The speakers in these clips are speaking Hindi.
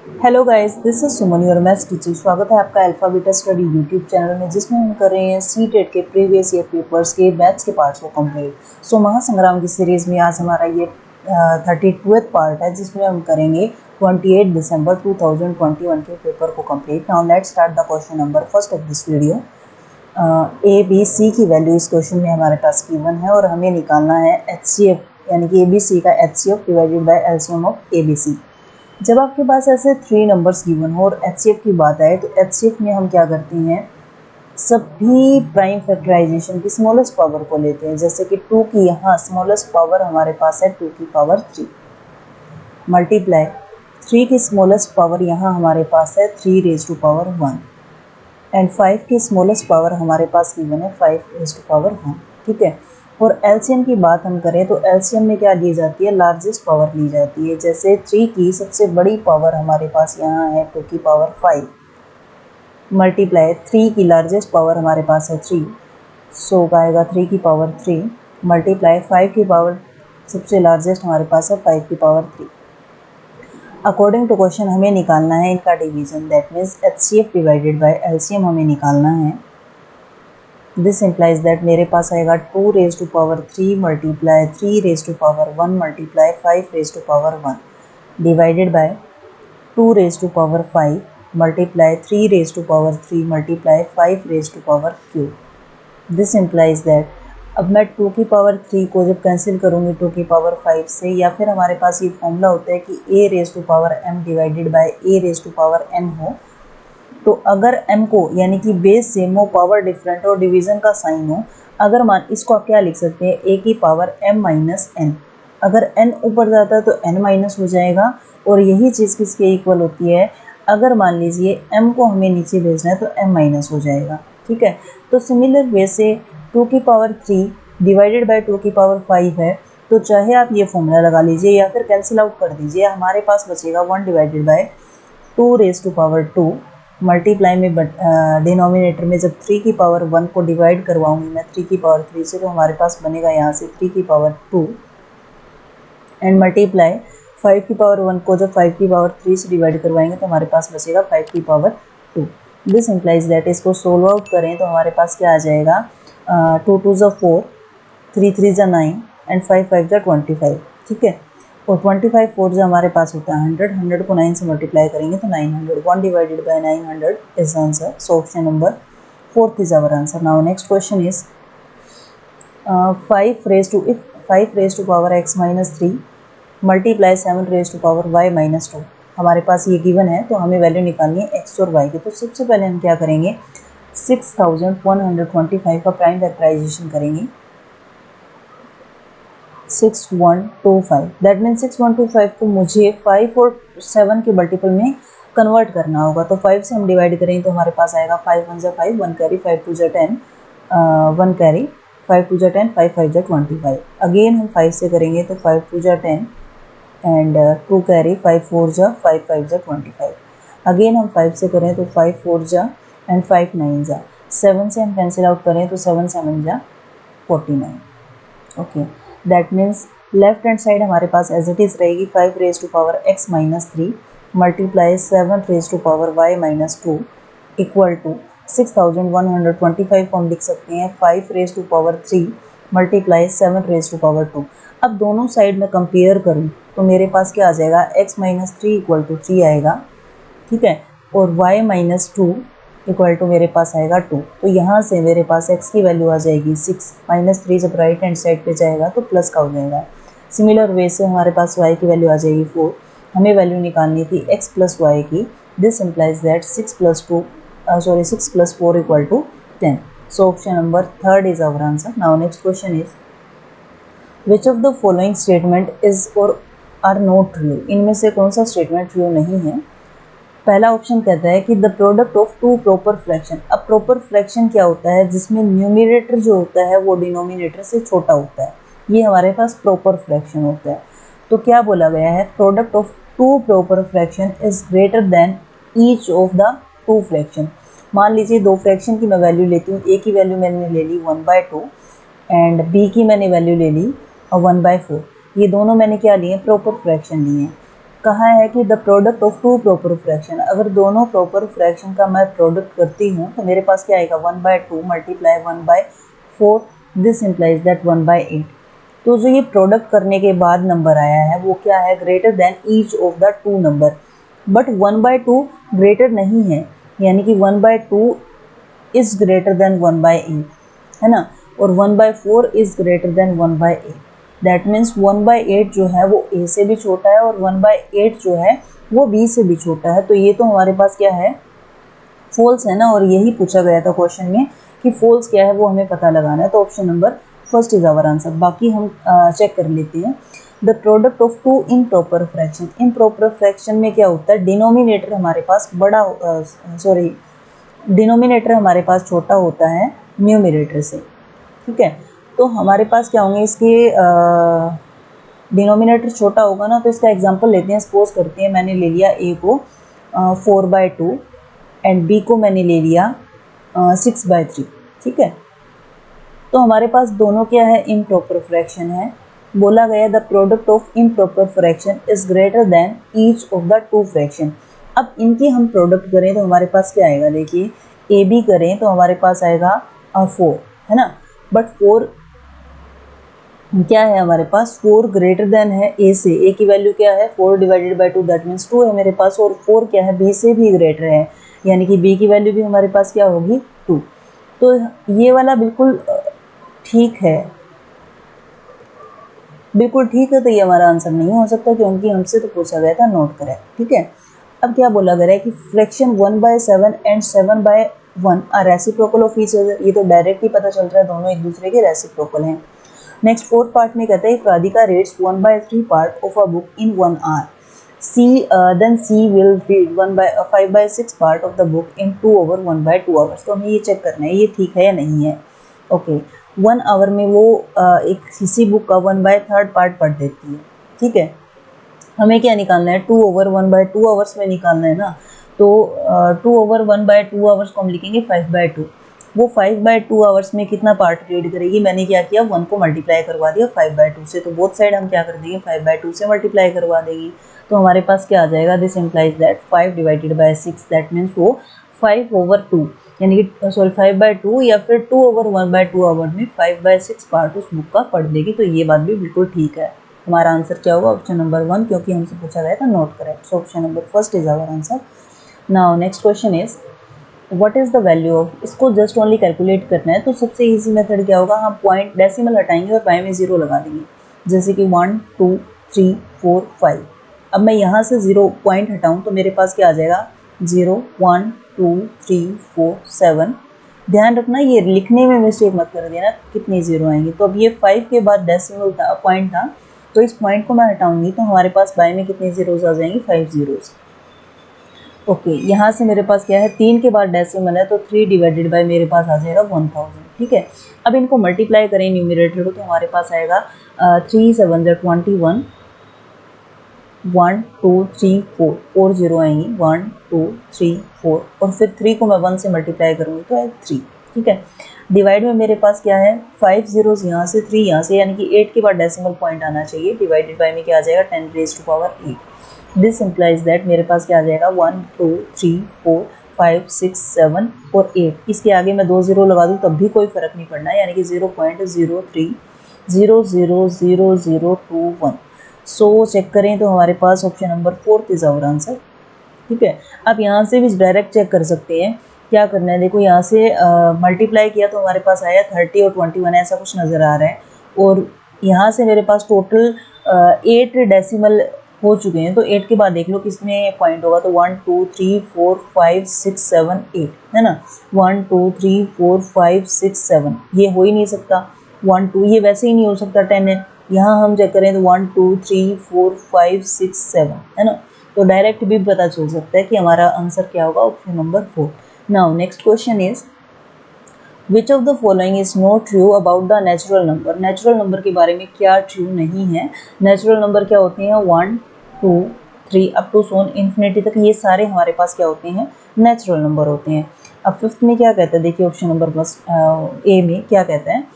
Hello guys, this is Suman your maths teacher. स्वागत है आपका alpha beta study YouTube channel में, जिसमें हम कर रहे हैं सीटेट के प्रीवियस ईयर पेपर्स के मैथ्स के पार्ट्स को कंप्लीट। सो महासंग्राम की सीरीज़ में आज हमारा ये 32वां पार्ट है, जिसमें हम करेंगे 28 दिसंबर 2021 के पेपर को complete. Now let's start the question number first of this video. A B C की वैल्यू इस क्वेश्चन में हमारे पास गिवन है और हमें निकालना है HCF, यानी कि ABC का HCF divided by LCM of ABC। जब आपके पास ऐसे 3 नंबर्स गिवन हो और HCF की बात आए तो HCF में हम क्या करते हैं, सभी प्राइम फैक्टराइजेशन की स्मॉलेस्ट पावर को लेते हैं। जैसे कि 2 की यहाँ स्मॉलेस्ट पावर हमारे पास है 2 की पावर 3, मल्टीप्लाई 3 की स्मॉलेस्ट पावर यहाँ हमारे पास है 3 रेज टू पावर 1, एंड 5 की स्मॉलेस्ट पावर हमारे पास गिवन है 5 रेज टू पावर 1। ठीक है। और एलसीएम की बात हम करें तो एलसीएम में क्या ली जाती है, लार्जेस्ट पावर ली जाती है। जैसे 3 की सबसे बड़ी पावर हमारे पास यहाँ है 2 की पावर 5, मल्टीप्लाई 3 की लार्जेस्ट पावर हमारे पास है 3, सो आएगा 3 की पावर 3, मल्टीप्लाई 5 की पावर सबसे लार्जेस्ट हमारे पास है 5 की पावर 3। अकॉर्डिंग टू क्वेश्चन हमें निकालना है इनका division, that means HCF divided by LCM हमें निकालना है। दिस इम्प्लाइज दैट मेरे पास आएगा 2 raise to power 3 multiply 3 raise to power 1 multiply 5 raise to power 1 divided by 2 raise to power 5 multiply 3 raise to power 3 multiply 5 raise to power cube. This implies that अब मैं 2 की पावर 3 को जब कैंसिल करूँगी 2 की पावर 5 से, या फिर हमारे पास ये फॉर्मूला होता है कि a raise to power m divided by a raise to power n हो, तो अगर m को यानी कि बेस सेम हो, पावर डिफरेंट हो, डिवीज़न का साइन हो, अगर मान इसको आप क्या लिख सकते हैं, a की पावर m माइनस n। अगर n ऊपर जाता है तो n माइनस हो जाएगा, और यही चीज़ किसके इक्वल होती है, अगर मान लीजिए m को हमें नीचे भेजना है तो m माइनस हो जाएगा। ठीक है। तो सिमिलर वे से 2 की पावर 3 डिवाइडेड बाय 2 की पावर 5 है, तो चाहे आप ये फॉर्मूला लगा लीजिए या फिर कैंसिल आउट कर दीजिए, हमारे पास बचेगा 1 divided by 2 raise to power 2, multiply में डिनोमिनेटर में जब 3 की पावर 1 को डिवाइड करवाऊंगी मैं 3 की पावर 3 से, तो हमारे पास बनेगा यहाँ से 3 की पावर 2, एंड मल्टीप्लाई 5 की पावर 1 को जब 5 की पावर 3 से डिवाइड करवाएंगे तो हमारे पास बचेगा 5 की पावर 2। दिस इम्प्लाइज दैट इसको सोल्व आउट करें तो हमारे पास क्या आ जाएगा, 2 2 ज़ा 4, 3 3 ज़ा 9 एंड 5 5 ज़ा 25। ठीक है। और 25 4 जो हमारे पास होता है 100, 100 को 9 से मल्टीप्लाई करेंगे तो 900, 1 divided by 900 is answer. So option number 4 is our answer. Now next question is 5 raise to power x minus 3 multiply 7 raise to power y minus 2। हमारे पास ये गिवन है तो हमें वैल्यू निकालनी है x और y की। तो सबसे पहले हम क्या करेंगे, 6125 का प्राइम फैक्टराइजेशन करेंगे। 6125, दैट मीन्स 6125 को मुझे 5 और 7 के मल्टीपल में कन्वर्ट करना होगा। तो 5 से हम डिवाइड करें तो हमारे पास आएगा 5 1 ज़ा 5, 1 कैरी 5 2 ज़ा 10, 1 कैरी 5 2 ज़ा 10, 5 5 ज़ा 25। अगेन हम 5 से करेंगे तो 5 2 ज़ा 10 एंड 2 कैरी 5 4 ज़ा 5 5 ज़ा 25। अगेन हम 5 से करें तो 5 4 ज़ा एंड 5 9 ज़ा, 7 से हम कैंसिल आउट करें तो 7 7 ज़ा 49। Okay, that means left hand side हमारे पास एज इट इज़ रहेगी 5 raise to power x minus 3 multiply 7 raise to power y minus 2 equal to 6125 को हम लिख सकते हैं 5 raise to power 3 multiply 7 raise to power 2। अब दोनों साइड में कंपेयर करूँ तो मेरे पास क्या आ जाएगा, x माइनस 3 इक्वल टू 3 आएगा। ठीक है। और y माइनस 2 इक्वल टू मेरे पास आएगा 2। तो यहाँ से मेरे पास x की वैल्यू आ जाएगी 6, माइनस 3 जब राइट हैंड साइड पे जाएगा तो प्लस का हो जाएगा। सिमिलर वे से हमारे पास y की वैल्यू आ जाएगी 4। हमें वैल्यू निकालनी थी x प्लस y की। This implies that 6 plus 4 equal to 10। So option number 3 is our answer. Now next question is which of the following statement is और आर नॉट ट्रू। इनमें से कौन सा स्टेटमेंट ट्रू नहीं है। पहला ऑप्शन कहता है कि the product of two proper fraction. अब प्रॉपर फ्रैक्शन क्या होता है, जिसमें न्यूमरेटर जो होता है वो डिनोमिनेटर से छोटा होता है, ये हमारे पास प्रॉपर फ्रैक्शन होता है। तो क्या बोला गया है, product of two proper fraction is greater than each of the two fraction. मान लीजिए दो फ्रैक्शन की मैं वैल्यू लेती हूँ, ए की वैल्यू मैंने ले ली 1/2 एंड बी की मैंने वैल्यू ले ली 1/4। ये दोनों मैंने क्या लिए, प्रॉपर फ्रैक्शन लिए हैं। कहा है कि the product of two proper fraction, अगर दोनों प्रॉपर फ्रैक्शन का मैं प्रोडक्ट करती हूँ तो मेरे पास क्या आएगा 1/2 मल्टीप्लाई 1/4, दिस इम्प्लाइज दैट 1/8। तो जो ये प्रोडक्ट करने के बाद नंबर आया है वो क्या है, greater than each of the to number, but 1/2 greater नहीं है, यानी कि 1/2 इज ग्रेटर देन 1/8, है ना, और 1/4 is greater then 1/8। That means 1/8 जो है वो ए से भी छोटा है और 1/8 जो है वो बी से भी छोटा है। तो ये तो हमारे पास क्या है, फॉल्स है ना, और यही पूछा गया था क्वेश्चन में कि फॉल्स क्या है वो हमें पता लगाना है। तो option number first is our answer. बाकी हम चेक कर लेते हैं। The product of two improper fraction, improper fraction में क्या होता है, डिनोमिनेटर हमारे पास डिनोमिनेटर हमारे पास छोटा होता है न्यूमरेटर से, ठीक है। तो हमारे पास क्या होंगे, इसके डिनोमिनेटर छोटा होगा ना, तो इसका एग्जांपल लेते हैं। सपोज करते हैं मैंने ले लिया ए को 4/2 एंड बी को मैंने ले लिया 6/3, ठीक है। तो हमारे पास दोनों क्या है, इम्प्रॉपर फ्रैक्शन है। बोला गया the product of improper fraction is greater than each of the two fraction. अब इनकी हम प्रोडक्ट करें तो हमारे पास क्या आएगा, देखिए ए बी करें तो हमारे पास आएगा 4, है ना, बट 4 क्या है हमारे पास, 4 ग्रेटर देन है ए से। ए की वैल्यू क्या है 4/2 दैट मीन्स 2 है मेरे पास, और 4 क्या है बी से भी ग्रेटर है, यानी कि बी की वैल्यू भी हमारे पास क्या होगी 2। तो ये वाला बिल्कुल ठीक है, बिल्कुल ठीक है। तो ये हमारा आंसर नहीं हो सकता क्योंकि हमसे तो पूछा गया था नोट करें, ठीक है। अब क्या बोला गया है कि fraction 1/7 and 7/1 are reciprocal of each other. ये तो डायरेक्ट ही पता चल रहा है दोनों एक दूसरे के रेसिप्रोकल हैं। नेक्स्ट फोर्थ पार्ट में कहते हैं Radhika reads 1/3 part of a book in 1 hour, then C will read 5/6 part of the book in 2 over 1/2 hours. तो हमें ये चेक करना है ये ठीक है या नहीं है। ओके 1 आवर में वो एक किसी बुक का 1/3 पार्ट पढ़ देती है, ठीक है। हमें क्या निकालना है, 2 over 1/2 आवर्स में निकालना है ना। तो 2 over 1/2 आवर्स को हम लिखेंगे 5/2। वो 5/2 आवर्स में कितना पार्ट रीड करेगी, मैंने क्या किया 1 को मल्टीप्लाई करवा दिया 5/2 से, तो बोथ साइड हम क्या कर देंगे 5/2 से मल्टीप्लाई करवा देंगी। तो हमारे पास क्या आ जाएगा, this implies that 5/6 that means वो 5/2 यानी कि 5/2 या फिर 2 over 1/2 आवर में 5/6 पार्ट उस बुक का पढ़ देगी। तो ये बात भी बिल्कुल ठीक है। हमारा आंसर क्या होगा, ऑप्शन नंबर 1, क्योंकि हमसे पूछा गया था not correct. So option number first is our answer. Now next question is what is the value of, इसको जस्ट ओनली कैलकुलेट करना है। तो सबसे इजी मेथड क्या होगा, हम पॉइंट डेसिमल हटाएंगे और बाय में 0 लगा देंगे, जैसे कि 1 2 3 4 5। अब मैं यहाँ से 0 पॉइंट हटाऊँ तो मेरे पास क्या आ जाएगा 0 1 2 3 4 7। ध्यान रखना ये लिखने में मिस्टेक मत कर देना कितनी 0 आएंगी। तो अब ये 5 के बाद डेसिमल था, पॉइंट था, तो इस पॉइंट को मैं हटाऊंगी तो हमारे पास बाय में कितनी जीरोस आ जाएंगी 5 जीरोस। ओके यहाँ से मेरे पास क्या है 3 के बाद डेसिमल है तो 3 डिवाइडेड बाय मेरे पास आ जाएगा 1000, ठीक है। अब इनको मल्टीप्लाई करें न्यूमरेटर को तो हमारे पास आएगा 3 7 21 1 2 3 4 4 जीरो आएंगी 1 2 3 4 और फिर 3 को मैं 1 से मल्टीप्लाई करूँगी तो है 3, ठीक है। डिवाइड में मेरे पास क्या है 5 जीरोस यहाँ से 3 यहाँ से, यानी कि 8 के बाद डेसिमल पॉइंट आना चाहिए। डिवाइडेड बाय में क्या आ जाएगा 10⁻⁸। दिस इम्प्लाइज दैट मेरे पास क्या आ जाएगा 1 2 3 4 5 6 7 और 8। इसके आगे मैं 2 जीरो लगा दूँ तब भी कोई फर्क नहीं पड़ना है, यानी कि 0.03000021। सो चेक करें तो हमारे पास option number 4 is our answer, ठीक है। अब यहाँ से भी डायरेक्ट चेक कर सकते हैं। क्या करना है, देखो यहाँ से मल्टीप्लाई किया तो हमारे पास आया 30 और 21 ऐसा कुछ नज़र आ रहा है, और यहाँ से मेरे पास टोटल 8 डेसिमल हो चुके हैं। तो 8 के बाद देख लो किसमें पॉइंट होगा, तो 1 2 3 4 5 6 7 8 है ना। 1 2 3 4 5 6 7 ये हो ही नहीं सकता, 1 2 ये वैसे ही नहीं हो सकता, 10 है। यहाँ हम चेक करें तो 1 2 3 4 5 6 7 है ना। तो डायरेक्ट भी पता चल सकता है कि हमारा आंसर क्या होगा, option number 4। Now next question is which of the following is not true about the natural number. Natural number के बारे में क्या ट्रू नहीं है। नेचुरल नंबर क्या होते हैं 1 2 3 अप टू सोन इन्फिनिटी तक, ये सारे हमारे पास क्या होते हैं नेचुरल नंबर होते हैं। अब फिफ्थ में क्या कहता है, देखिए ऑप्शन नंबर बस ए में क्या कहता है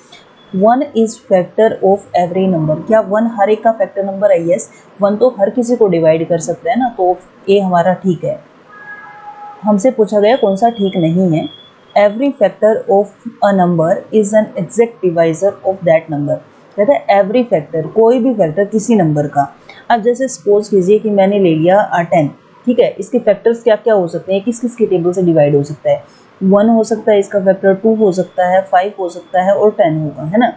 one is factor of every number, क्या वन हर एक का फैक्टर नंबर है? यस, वन तो हर किसी को डिवाइड कर सकता है ना, तो ए हमारा ठीक है। हमसे पूछा गया कौन सा ठीक नहीं है। Every factor of a number is an exact divisor of that number. कहते हैं एवरी फैक्टर, कोई भी फैक्टर किसी नंबर का। अब जैसे सपोज कीजिए कि मैंने ले लिया 10, ठीक है, इसके फैक्टर्स क्या क्या हो सकते हैं, किस किस के टेबल से डिवाइड हो सकता है? 1 हो सकता है इसका फैक्टर, 2 हो सकता है, 5 हो सकता है और 10 होगा, है ना।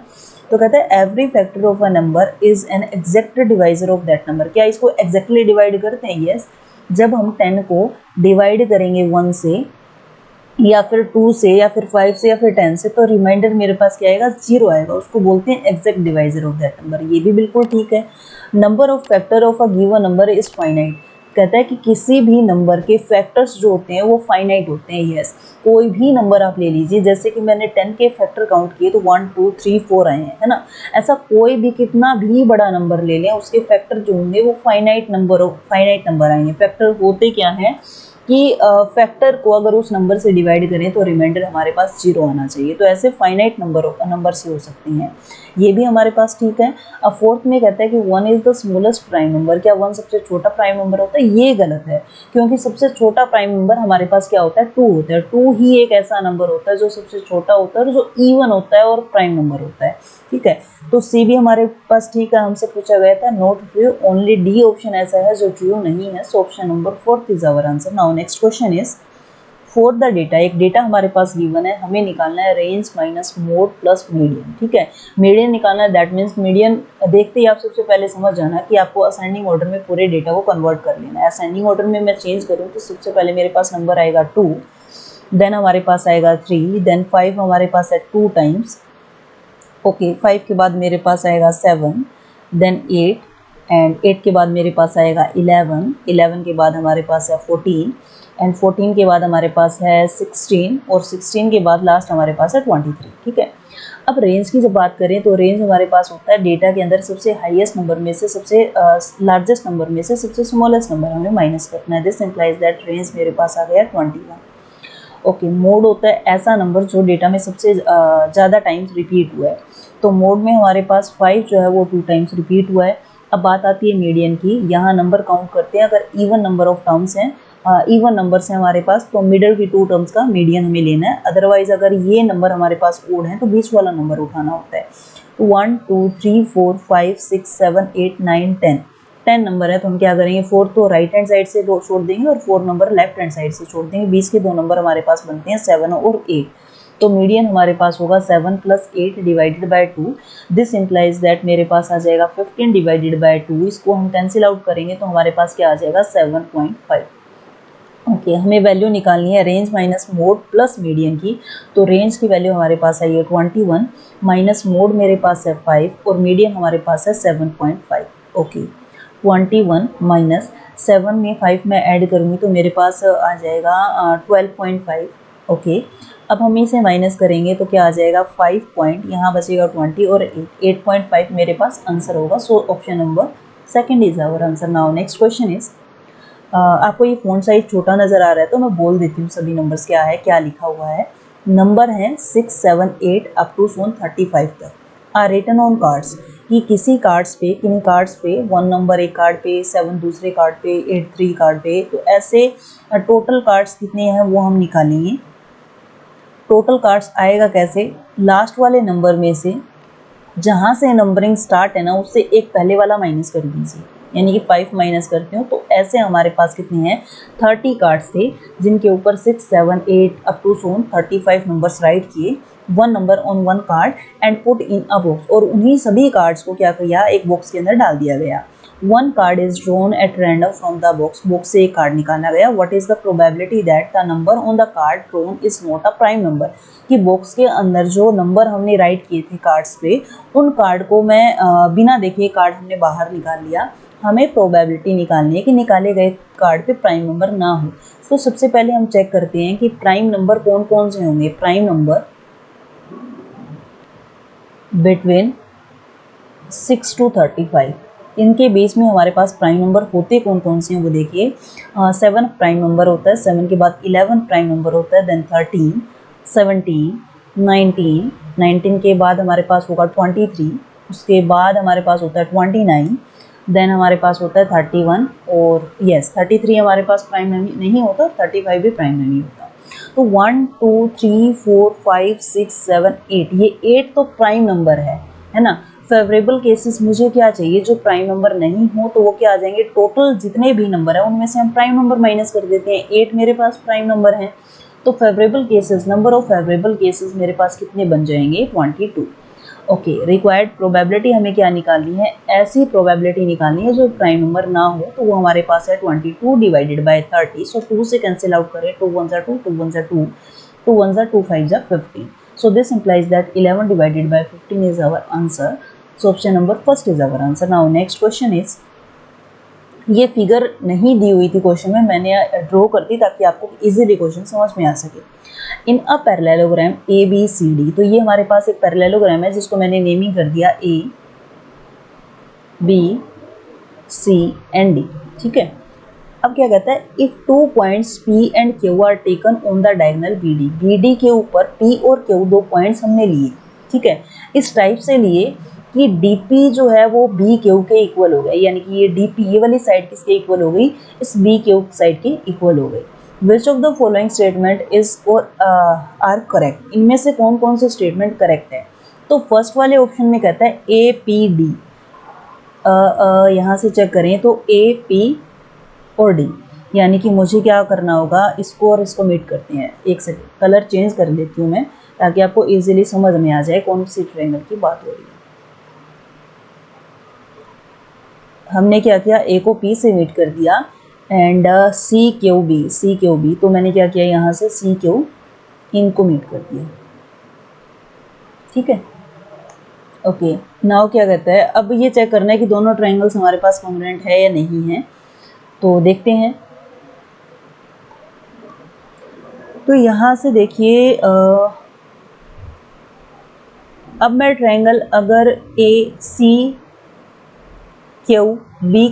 तो कहते हैं every factor of a number is an exact divisor of that number. क्या इसको एग्जैक्टली डिवाइड करते हैं? यस। जब हम 10 को डिवाइड करेंगे 1 से या फिर 2 से या फिर 5 से या फिर 10 से, तो रिमाइंडर मेरे पास क्या आएगा? 0 आएगा। उसको बोलते हैं exact divisor of that number. ये भी बिल्कुल ठीक है। Number of factor of a given number is finite. कहता है कि किसी भी नंबर के फैक्टर्स जो होते हैं वो फाइनाइट होते हैं। यस, कोई भी नंबर आप ले लीजिए, जैसे कि मैंने 10 के फैक्टर काउंट किए तो 1 2 3 4 आए हैं, है ना। ऐसा कोई भी कितना भी बड़ा नंबर ले लें, उसके फैक्टर जो होंगे वो फाइनाइट नंबर आएंगे। फैक्टर होते क्या है कि फैक्टर को अगर उस नंबर से डिवाइड करें तो रिमाइंडर हमारे पास 0 आना चाहिए। तो ऐसे फाइनाइट नंबर से हो सकते हैं, ये भी हमारे पास ठीक है। अब फोर्थ में कहता है कि 1 is the smallest prime number. क्या 1 सबसे छोटा प्राइम नंबर होता है? ये गलत है, क्योंकि सबसे छोटा प्राइम नंबर हमारे पास क्या होता है? 2 होता है। 2 ही एक ऐसा नंबर होता है जो सबसे छोटा होता है और जो इवन होता है और प्राइम नंबर होता है, ठीक है। तो सी भी हमारे पास ठीक है। हमसे पूछा गया था not true, only D option ऐसा है जो ट्रू नहीं है। So option number 4 is our answer. Now next question is for the data. एक डेटा हमारे पास गिवन है, हमें निकालना है range minus mode plus median, ठीक है। मीडियन निकालना है, दैट मीन्स मीडियन देखते ही आप सबसे पहले समझ जाना कि आपको असेंडिंग ऑर्डर में पूरे डेटा को कन्वर्ट कर लेना है। असेंडिंग ऑर्डर में मैं चेंज करूँ तो सबसे पहले मेरे पास नंबर आएगा 2, देन हमारे पास आएगा 3, देन 5 हमारे पास है 2 टाइम्स, ओके। 5 के बाद मेरे पास आएगा 7, देन 8 एंड 8 के बाद मेरे पास आएगा 11, 11 के बाद हमारे पास है 14 एंड 14 के बाद हमारे पास है 16 और 16 के बाद लास्ट हमारे पास है 23, ठीक है। अब रेंज की जब बात करें तो रेंज हमारे पास होता है डेटा के अंदर सबसे हाईएस्ट नंबर में से सबसे लार्जेस्ट नंबर में से सबसे स्मॉलेस्ट नंबर हमें माइनस करना है। दिस इंप्लाइज दैट रेंज मेरे पास आ गया 21, ओके। मोड होता है ऐसा नंबर जो डेटा में सबसे ज़्यादा टाइम्स रिपीट हुआ है। तो मोड में हमारे पास 5 जो है वो 2 टाइम्स रिपीट हुआ है। अब बात आती है मीडियन की। यहाँ नंबर काउंट करते हैं, अगर इवन नंबर ऑफ टर्म्स हैं, इवन नंबर्स हैं हमारे पास, तो मिडल की 2 टर्म्स का मीडियन हमें लेना है। अदरवाइज अगर ये नंबर हमारे पास ओड है तो बीच वाला नंबर उठाना होता है। तो 1 2 3 4 5 6 7 8 9 10 नंबर है, तो हम क्या करेंगे? 4 तो राइट हैंड साइड से छोड़ देंगे और 4 नंबर लेफ्ट हैंड साइड से छोड़ देंगे। बीच के 2 नंबर हमारे पास बनते हैं 7 और 8। तो मीडियन हमारे पास होगा 7 + 8 divided by 2। This implies that मेरे पास आ जाएगा 15 डिवाइडेड बाय 2। इसको हम कैंसिल आउट करेंगे तो हमारे पास क्या आ जाएगा? 7.5, ओके। हमें वैल्यू निकालनी है range minus mode plus median की। तो रेंज की वैल्यू हमारे पास आई है 21, माइनस मोड मेरे पास है 5 और मीडियन हमारे पास है 7.5, ओके। 21 माइनस 7 में 5 में ऐड करूँगी तो मेरे पास आ जाएगा 12.5, ओके। अब हम इसे माइनस करेंगे तो क्या आ जाएगा? 5 पॉइंट, यहाँ बचेगा 20 और 8.5 मेरे पास आंसर होगा। So option number 2 is our answer. Now next question is आपको ये फ़ॉन्ट साइज छोटा नज़र आ रहा है तो मैं बोल देती हूँ सभी नंबर्स क्या है, क्या लिखा हुआ है। नंबर हैं 6 7 8 अप टू 35 तक आर रिटन ऑन कार्ड्स। कि किसी कार्ड्स पे, किन्हीं कार्ड्स पे 1 नंबर एक कार्ड पे, 7 दूसरे कार्ड पे, 8 3 कार्ड पे, तो ऐसे टोटल कार्ड्स कितने हैं वो हम निकालेंगे। टोटल कार्ड्स आएगा कैसे? लास्ट वाले नंबर में से जहाँ से नंबरिंग स्टार्ट है ना उससे एक पहले वाला माइनस कर दीजिए, यानी कि 5 माइनस करते हो तो ऐसे हमारे पास कितने हैं? 30 कार्ड्स थे जिनके ऊपर 6 7 8 अप टू 35 नंबर्स राइट किए, 1 number on 1 card and put in a box. और उन्हीं सभी कार्ड्स को क्या किया? एक बॉक्स के अंदर डाल दिया गया। 1 card is drawn at random from the box. Box से एक कार्ड निकाला गया। What is the probability that the number on the card drawn is not a prime number. कि बॉक्स के अंदर जो नंबर हमने राइट किए थे कार्ड्स पे, उन कार्ड को मैं बिना देखे कार्ड हमने बाहर निकाल लिया। हमें प्रोबेबिलिटी निकालनी है कि निकाले गए कार्ड पे प्राइम नंबर ना हो। तो सबसे पहले हम चेक करते हैं कि प्राइम नंबर कौन कौन से होंगे। प्राइम नंबर बिटवीन 6 to 35, इनके बीच में हमारे पास प्राइम नंबर होते कौन कौन से हैं वो देखिए। 7 प्राइम नंबर होता है, 7 के बाद 11 प्राइम नंबर होता है, देन 13 17 19, 19 के बाद हमारे पास होगा 23, उसके बाद हमारे पास होता है 29, देन हमारे पास होता है 31 और यस 33 हमारे पास प्राइम नहीं होता, 35 भी प्राइम नहीं होता। तो 1 2 3 4 5 6 7 8, ये 8 तो प्राइम नंबर है ना। फेवरेबल केसेस मुझे क्या चाहिए, जो प्राइम नंबर नहीं हो तो वो क्या आ जाएंगे, टोटल जितने भी नंबर है उनमें से हम प्राइम नंबर माइनस कर देते हैं। 8 मेरे पास प्राइम नंबर है, तो favourable cases, number of favourable cases मेरे पास कितने बन जाएंगे, 22। ओके, रिक्वायर्ड प्रोबेबिलिटी हमें क्या निकालनी है, ऐसी प्रोबेबिलिटी निकालनी है जो प्राइम नंबर ना हो, तो वो हमारे पास है 22 डिवाइडेड बाय 30। सो 2 से कैंसिल आउट करें, 2 1 2, 2 1 2, 2 1 2 5 15। So this implies that 11 divided by 15 is our answer. So option number first is our answer. Now next question is, ये फिगर नहीं दी हुई थी क्वेश्चन में, मैंने ड्रॉ कर दी ताकि आपको इजीली क्वेश्चन समझ में आ सके। In a parallelogram A B C D, तो ये हमारे पास एक पैरेललोग्राम है जिसको मैंने नेमिंग कर दिया A B C and D, ठीक है। अब क्या कहता है, if 2 points P and Q are taken on the diagonal BD, BD के ऊपर P और Q 2 पॉइंट्स हमने लिए, ठीक है। इस टाइप से लिए कि DP जो है वो BQ के इक्वल हो गया, यानी कि ये DP ये वाली साइड किसके इक्वल हो गई, इस BQ साइड के इक्वल हो गई। विच of the following statement is और आर करेक्ट, इनमें से कौन कौन से स्टेटमेंट करेक्ट है। तो फर्स्ट वाले ऑप्शन में कहता है APD, यहाँ से चेक करें तो AP और D, यानी कि मुझे क्या करना होगा, इसको और इसको मीट करते हैं। एक सेकंड, कलर चेंज कर लेती हूँ मैं ताकि आपको इजीली समझ में आ जाए कौन सी ट्रायंगल की बात हो रही है। हमने क्या किया, A को P से मीट कर दिया एंड CQB, तो मैंने क्या किया, यहाँ से CQ इनको मीट कर दिया, ठीक है। ओके, नाउ क्या कहता है, अब ये चेक करना है कि दोनों ट्रायंगल्स हमारे पास कॉन्ग्रुएंट है या नहीं है, तो देखते हैं। तो यहाँ से देखिए, अब मैं ट्रायंगल अगर ACQB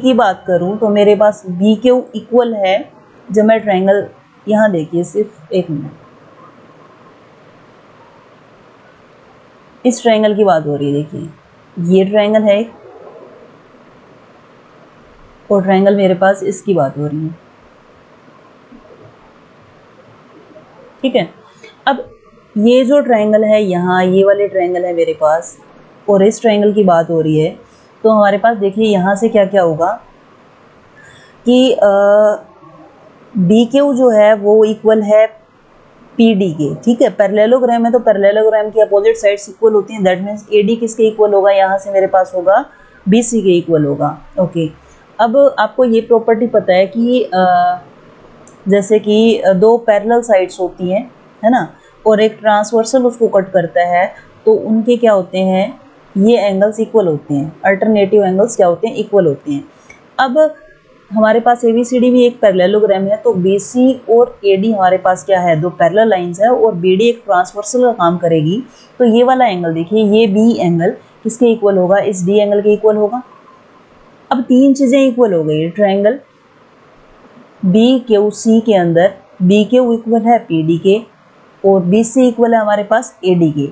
की बात करूँ तो मेरे पास BQ इक्वल है, जब मैं ट्रायंगल, यहाँ देखिए सिर्फ एक मिनट, इस ट्रायंगल की बात हो रही है, देखिए ये ट्रायंगल है और ट्रायंगल मेरे पास इसकी बात हो रही है, ठीक है। अब ये जो ट्रायंगल है यहाँ, ये वाले ट्रायंगल है मेरे पास और इस ट्रायंगल की बात हो रही है, तो हमारे पास देखिए यहाँ से क्या क्या होगा कि BQ जो है वो इक्वल है PD के, ठीक है। पैरेललोग्राम है तो पैरेललोग्राम की अपोजिट साइड्स इक्वल होती हैं, दैट मीन्स AD किसके इक्वल होगा, यहाँ से मेरे पास होगा BC के इक्वल होगा। ओके, अब आपको ये प्रॉपर्टी पता है कि जैसे कि दो पैरेलल साइड्स होती हैं, है ना, और एक ट्रांसवर्सल उसको कट करता है, तो उनके क्या होते हैं, ये एंगल्स इक्वल होते हैं, अल्टरनेटिव एंगल्स क्या होते हैं, इक्वल होते हैं। अब हमारे पास ABCD भी एक पैरेललोग्राम है, तो BC और AD हमारे पास क्या है, दो पैरेलल लाइंस है और BD एक ट्रांसवर्सल का काम करेगी। तो ये वाला एंगल देखिए, ये B एंगल किसके इक्वल होगा, इस D एंगल के इक्वल होगा। अब तीन चीजें इक्वल हो गई, ट्रायंगल BQC के अंदर BQ इक्वल है PD के और BC इक्वल है हमारे पास AD के,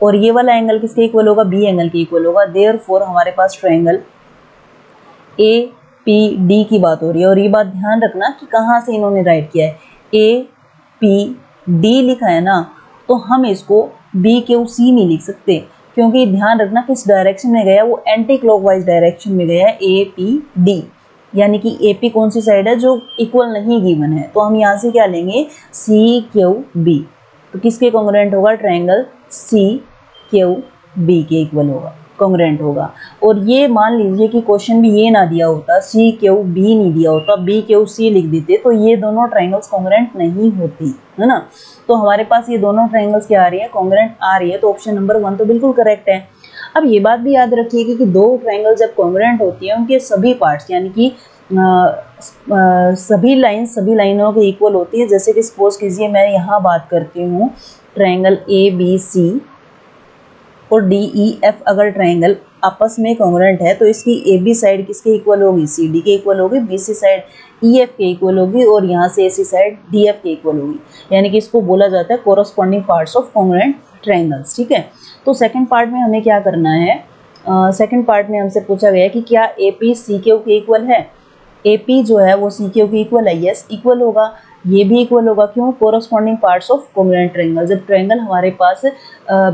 और ये वाला एंगल किसके इक्वल होगा, B एंगल के इक्वल होगा। देयरफॉर हमारे पास ट्रायंगल APD की बात हो रही है, और ये बात ध्यान रखना कि कहाँ से इन्होंने राइट किया है, APD लिखा है ना, तो हम इसको BQC नहीं लिख सकते, क्योंकि ध्यान रखना किस डायरेक्शन में गया, वो एंटी क्लॉकवाइज डायरेक्शन में गया है APD, यानी कि AP कौन सी साइड है जो इक्वल नहीं गिवन है, तो हम यहाँ से क्या लेंगे, CQB, तो किसके कॉन्ग्रुएंट होगा, ट्रायंगल CQB के इक्वल होगा, कॉन्ग्रुएंट होगा। और ये मान लीजिए कि क्वेश्चन भी ये ना दिया होता, CQB नहीं दिया होता, BQC लिख देते, तो ये दोनों ट्रायंगल्स कॉन्ग्रुएंट नहीं होती, है ना। तो हमारे पास ये दोनों ट्रायंगल्स क्या आ रही है, कॉन्ग्रुएंट आ रही है, तो ऑप्शन नंबर 1 तो बिल्कुल करेक्ट है। अब ये बात भी याद रखिए कि दो ट्रायंगल जब कॉन्ग्रुएंट होती है, उनके सभी पार्ट्स यानी कि सभी लाइनों के इक्वल होती है। जैसे कि सपोज कीजिए मैं यहाँ बात करती हूँ ट्रायंगल ABC और DEF, अगर ट्रायंगल आपस में कॉन्ग्रुएंट है तो इसकी AB साइड किसके इक्वल होगी, CD के इक्वल होगी, BC साइड EF के इक्वल होगी, और यहाँ से AC साइड DF के इक्वल होगी, यानी कि इसको बोला जाता है corresponding parts of congruent triangles. ठीक है, तो सेकंड पार्ट में हमें क्या करना है, सेकंड पार्ट में हमसे पूछा गया है कि क्या AP CQ के इक्वल है। AP जो है वो CQ के इक्वल है, यस इक्वल होगा, ये भी इक्वल होगा। क्यों, corresponding parts of congruent triangle. जब ट्रायंगल हमारे पास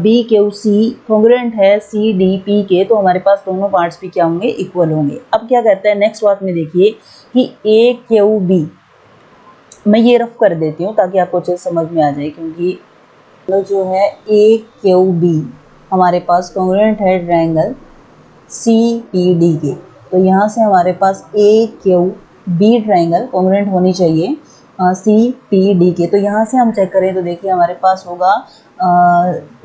BQC कॉन्ग्रुएंट है CDP के, तो हमारे पास दोनों पार्ट्स भी क्या होंगे, इक्वल होंगे। अब क्या कहता है नेक्स्ट बात में, देखिए कि AQB, मैं ये रफ कर देती हूँ ताकि आपको अच्छे समझ में आ जाए, क्योंकि जो है AQB हमारे पास कॉन्ग्रुएंट है ट्रायंगल CPD के, तो यहाँ से हमारे पास AQB ट्रायंगल कॉन्ग्रुएंट होनी चाहिए CPD के। तो यहाँ से हम चेक करें तो देखिए हमारे पास होगा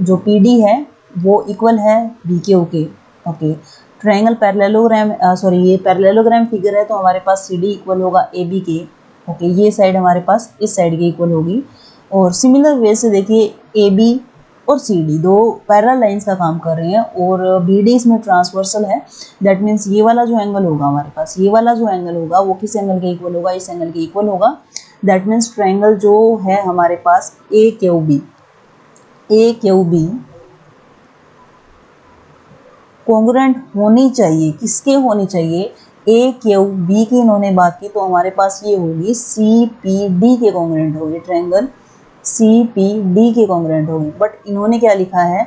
जो PD है वो इक्वल है BQ के। ओके, ट्रायंगल पैरेललोग्राम, सॉरी ये पैरेललोग्राम फिगर है, तो हमारे पास CD इक्वल होगा AB के। ओके, ये साइड हमारे पास इस साइड के इक्वल होगी। और सिमिलर वे से देखिए AB और CD दो पैरेलल लाइंस का काम कर रहे हैं, और BD इसमें ट्रांसवर्सल है। दैट मीन्स ये वाला जो एंगल होगा हमारे पास, ये वाला जो एंगल होगा वो किस एंगल के इक्वल होगा, इस एंगल के इक्वल होगा। दैट मीन्स ट्रायंगल जो है हमारे पास AQB कॉन्ग्रुएंट होनी चाहिए, किसके होनी चाहिए, AQB की इन्होंने बात की, तो हमारे पास ये होगी CPD के कॉन्ग्रुएंट होगी, ट्रायंगल CPD के कॉन्ग्रुएंट होगी। बट इन्होंने क्या लिखा है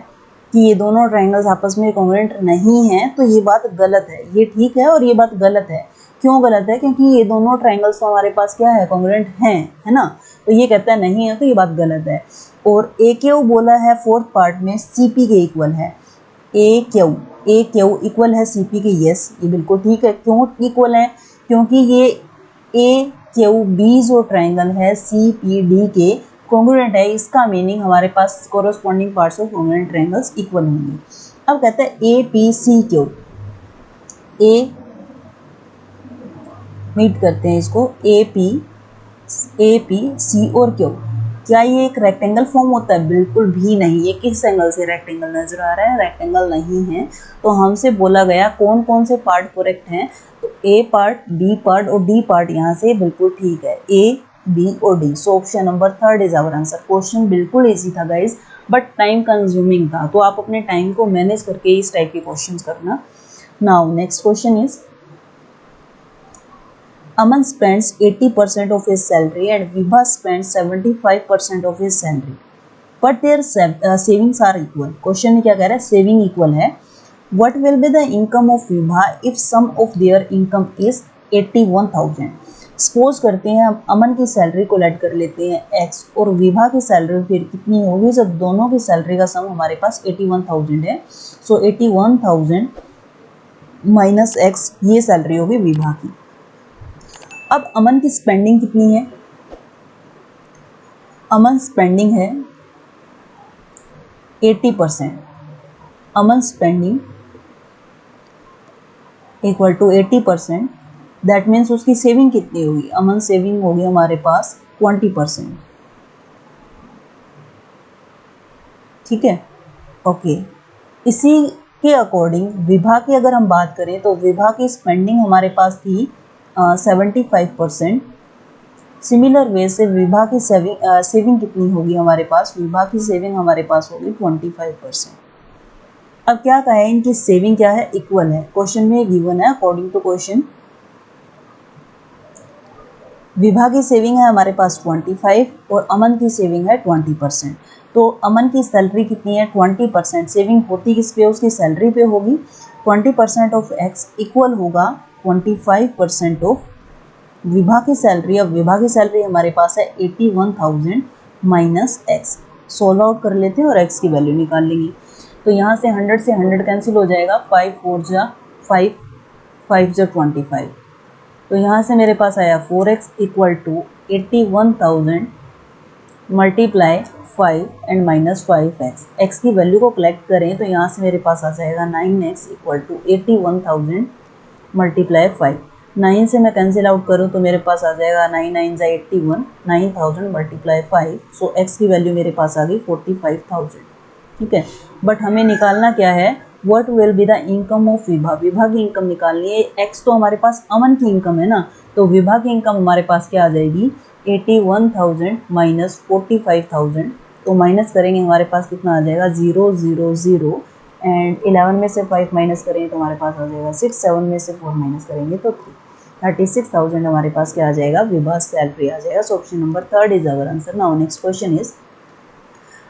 कि ये दोनों ट्रायंगल्स आपस में कॉन्ग्रुएंट नहीं हैं, तो ये बात गलत है। ये ठीक है और ये बात गलत है। क्यों गलत है, क्योंकि ये दोनों ट्रायंगल्स तो हमारे पास क्या है, कॉन्ग्रुएंट हैं, है ना। तो ये कहता है नहीं है, तो ये बात गलत है। और AQ बोला है फोर्थ पार्ट में CP के इक्वल है। AQ इक्वल है CP के, यस ये बिल्कुल ठीक है। क्यों इक्वल है, क्योंकि ये AQB जो ट्रायंगल है CPD के कॉन्ग्रुएंट है, इसका मीनिंग हमारे पास corresponding parts of congruent triangles equal होंगे। अब कहते हैं APCQ, मीट करते हैं इसको, APC और Q, क्या ये एक रेक्टेंगल फॉर्म होता है, बिल्कुल भी नहीं। ये किस एंगल से रेक्टेंगल नजर आ रहा है, रेक्टेंगल नहीं है। तो हमसे बोला गया कौन कौन से पार्ट करेक्ट हैं, तो A पार्ट, B पार्ट और D पार्ट यहाँ से बिल्कुल ठीक है, A B और D। So option number 3 is our answer. Question बिल्कुल इजी था गाइज, बट टाइम कंज्यूमिंग था, तो आप अपने टाइम को मैनेज करके इस टाइप के क्वेश्चन करना। Now next question is, Aman spends 80% of his salary and Vibha spends 75% of his salary, but their savings are equal. Question में क्या कह रहा है, सेविंग इक्वल है। What will be the income of Vibha if sum of their income is 81,000? Suppose करते हैं हम अमन की सैलरी को लेट कर लेते हैं x, और विभा की सैलरी फिर कितनी होगी जब दोनों की सैलरी का सम हमारे पास 81,000 है। सो 81,000 माइनस x, ये सैलरी होगी विभा की। अब अमन की स्पेंडिंग कितनी है, अमन स्पेंडिंग है 80%, Aman spending equal to 80%। That means उसकी सेविंग कितनी होगी, अमन सेविंग होगी हमारे पास 20%। ठीक है, ओके। इसी के अकॉर्डिंग विभा की अगर हम बात करें तो विभा की स्पेंडिंग हमारे पास थी 75%। सिमिलर वे से विभा की सेविंग कितनी होगी हमारे पास, विभा की सेविंग हमारे पास होगी 25%। अब क्या कहा है, इनकी सेविंग क्या है, इक्वल है। क्वेश्चन में गिवन है, अकॉर्डिंग टू क्वेश्चन विभा की सेविंग है हमारे पास 25 और अमन की सेविंग है 20%। तो अमन की सैलरी कितनी है 20%, सेविंग होती किस पे, उसकी सैलरी पे होगी। 20% ऑफ x इक्वल होगा 25% ऑफ विभा की सैलरी। अब विभा की सैलरी हमारे पास है 81,000 माइनस x, सोल्व आउट कर लेते हैं और x की वैल्यू निकाल लेंगे। तो यहाँ से 100 से 100 कैंसिल हो जाएगा, 5 4 जा 5, 5 जा 25। तो यहाँ से मेरे पास आया 4x equal to 81,000 multiply 5 and minus 5x। x की वैल्यू को कलेक्ट करें तो यहाँ से मेरे पास आ जाएगा 9x इक्वल टू 81,000 मल्टीप्लाई 5। 9 से मैं कैंसिल आउट करूँ तो मेरे पास आ जाएगा 9 9 जा 81, 9,000 मल्टीप्लाई 5। सो x की वैल्यू मेरे पास आ गई 45,000। ठीक है, बट हमें निकालना क्या है, what will be the income of Vibha, Vibha की इनकम निकालनी है। x तो हमारे पास अमन की इनकम है ना, तो विभा की इनकम हमारे पास क्या आ जाएगी 81,000 माइनस 45,000। तो माइनस करेंगे हमारे पास कितना आ जाएगा 0 0 0 एंड 11 में से 5 माइनस करेंगे तो हमारे पास आ जाएगा 6, 7 में से 4 माइनस करेंगे तो 3, 36,000 हमारे पास क्या आ जाएगा, विभास सैलरी आ जाएगा। So option number 3 is our answer. Now next question is